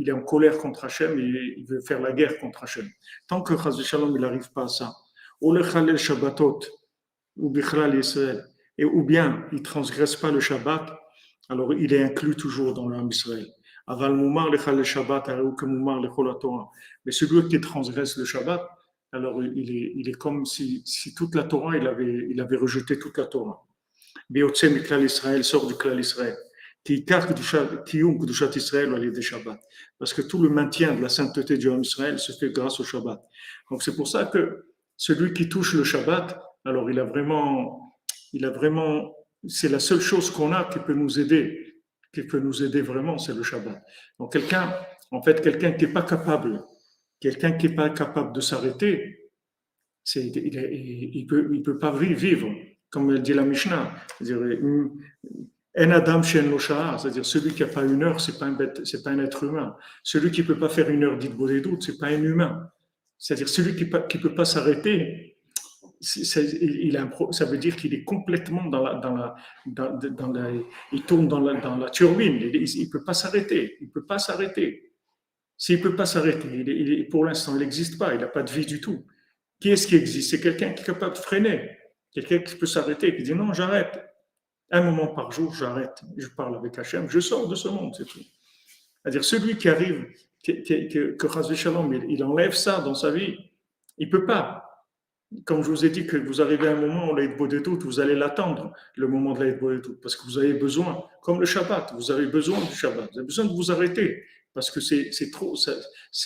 est en colère contre Hachem et il veut faire la guerre contre Hachem. Tant que Chaz Shalom, il n'arrive pas à ça, ou le Chalel Shabbatot, ou Bichlal Israël, ou bien il ne transgresse pas le Shabbat, alors il est inclus toujours dans l'âme Israël. Aval mumar lechal le Shabbat, areu que mumar lechol la Torah. Mais celui qui transgresse le Shabbat, alors il est comme si toute la Torah, il avait rejeté toute la Torah. Beotse miklal Israël sort du klal Israël. Kiyum kedushat Israël al yedei Shabbat. Parce que tout le maintien de la sainteté du homme Israël se fait grâce au Shabbat. Donc c'est pour ça que celui qui touche le Shabbat, alors il a vraiment, c'est la seule chose qu'on a qui peut nous aider vraiment, c'est le Shabbat. Donc quelqu'un qui n'est pas capable, de s'arrêter, il peut pas vivre, comme dit la Mishnah. C'est-à-dire, un Adam chez Nosha'a, c'est-à-dire celui qui n'a pas une heure, c'est pas un être humain. Celui qui peut pas faire une heure d'It Bodedut, c'est pas un humain. C'est-à-dire celui qui peut pas s'arrêter, ça veut dire qu'il est complètement il tourne dans la turbine. Il peut pas s'arrêter. Il peut pas s'arrêter. S'il peut pas s'arrêter, pour l'instant, il n'existe pas. Il n'a pas de vie du tout. Qui est-ce qui existe? C'est quelqu'un qui est capable de freiner. Quelqu'un qui peut s'arrêter, qui dit non, j'arrête. Un moment par jour, j'arrête. Je parle avec Hachem, je sors de ce monde, c'est tout. C'est-à-dire, celui qui arrive, que Chazvé Shalom, il enlève ça dans sa vie, il ne peut pas. Comme je vous ai dit que vous arrivez à un moment où l'Aïd Bodedut, vous allez l'attendre, le moment de l'Aïd Bodedut, parce que vous avez besoin, comme le Shabbat, vous avez besoin du Shabbat, vous avez besoin de vous arrêter, parce que c'est trop,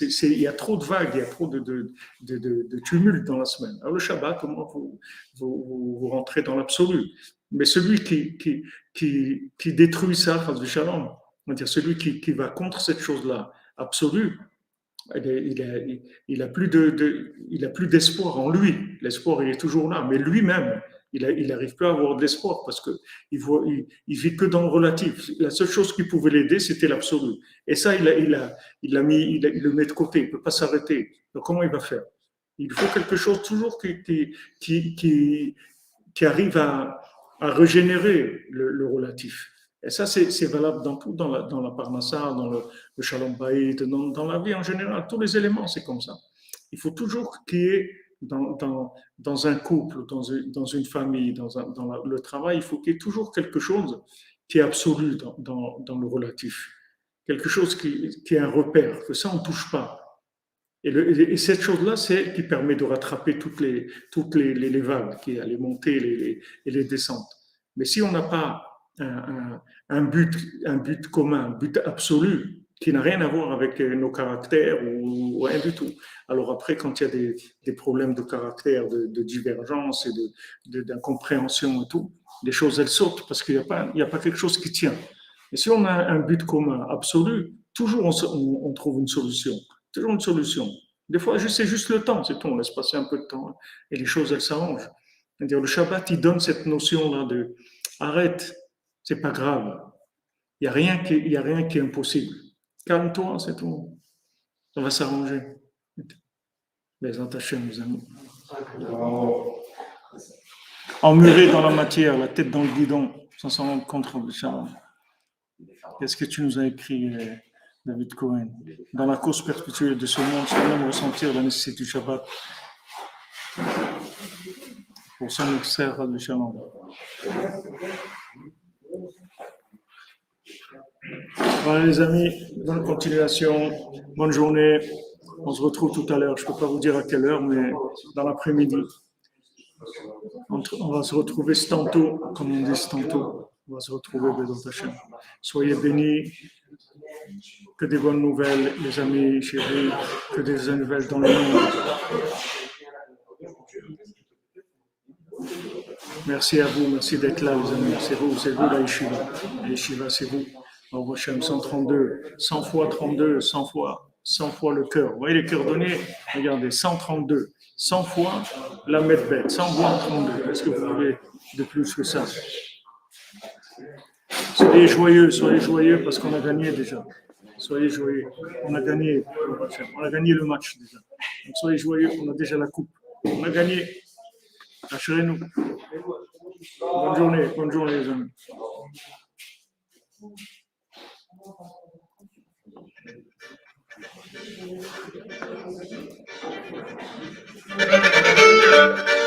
il y a trop de vagues, il y a trop de tumulte dans la semaine. Alors le Shabbat, comment vous rentrez dans l'absolu. Mais celui qui détruit ça, Chas v'Shalom, c'est-à-dire celui qui va contre cette chose-là, absolue, il a plus d'espoir en lui. L'espoir, il est toujours là, mais lui-même, il n'arrive plus à avoir de l'espoir parce que il vit que dans le relatif. La seule chose qui pouvait l'aider, c'était l'absolu. Et ça, il le met de côté. Il ne peut pas s'arrêter. Donc, comment il va faire? Il faut quelque chose toujours qui arrive à régénérer le relatif. Et ça, c'est valable dans tout, dans la parnassa, dans le shalom bayit, dans la vie en général. Tous les éléments, c'est comme ça. Il faut toujours qu'il y ait dans un couple, dans une famille, dans le travail, il faut qu'il y ait toujours quelque chose qui est absolu dans le relatif. Quelque chose qui est un repère, que ça, on ne touche pas. Et cette chose-là, c'est elle qui permet de rattraper toutes les vagues, les montées et les descentes. Mais si on n'a pas un but commun, un but absolu, qui n'a rien à voir avec nos caractères ou rien du tout. Alors après, quand il y a des problèmes de caractère, de divergence et d'incompréhension et tout, les choses, elles sautent parce qu'il n'y a pas quelque chose qui tient. Et si on a un but commun absolu, toujours on trouve une solution. Toujours une solution. Des fois, c'est juste le temps, c'est tout. On laisse passer un peu de temps et les choses, elles s'arrangent. C'est-à-dire, le Shabbat, il donne cette notion-là de arrête, c'est pas grave. Il n'y a rien qui est impossible. Calme-toi, c'est tout. Ça va s'arranger. Les attachés, mes amis. Emmuré dans la matière, la tête dans le guidon, sans s'en rendre compte, qu'est-ce que tu nous as écrit, David Cohen? Dans la course perpétuelle de ce monde, sans même ressentir la nécessité du Shabbat pour son extraire de Shalom. Voilà les amis, bonne continuation, bonne journée. On se retrouve tout à l'heure. Je ne peux pas vous dire à quelle heure, mais dans l'après-midi. On va se retrouver tantôt, comme on dit tantôt. On va se retrouver Bédot Hashem. Soyez bénis. Que des bonnes nouvelles, les amis chéris. Que des nouvelles dans le monde. Merci à vous, merci d'être là, les amis. C'est vous la yeshiva. La yeshiva, c'est vous. Au Hashem, 132, 100 fois 32, 100 fois le cœur. Vous voyez les cœurs donnés? Regardez, 132, 100 fois la medbet, 100 fois 32. Est-ce que vous voulez de plus que ça? Soyez joyeux parce qu'on a gagné déjà. Soyez joyeux. On a gagné le match déjà. Donc soyez joyeux, on a déjà la coupe. On a gagné. Assurez-nous. Bonne journée les amis. Thank you.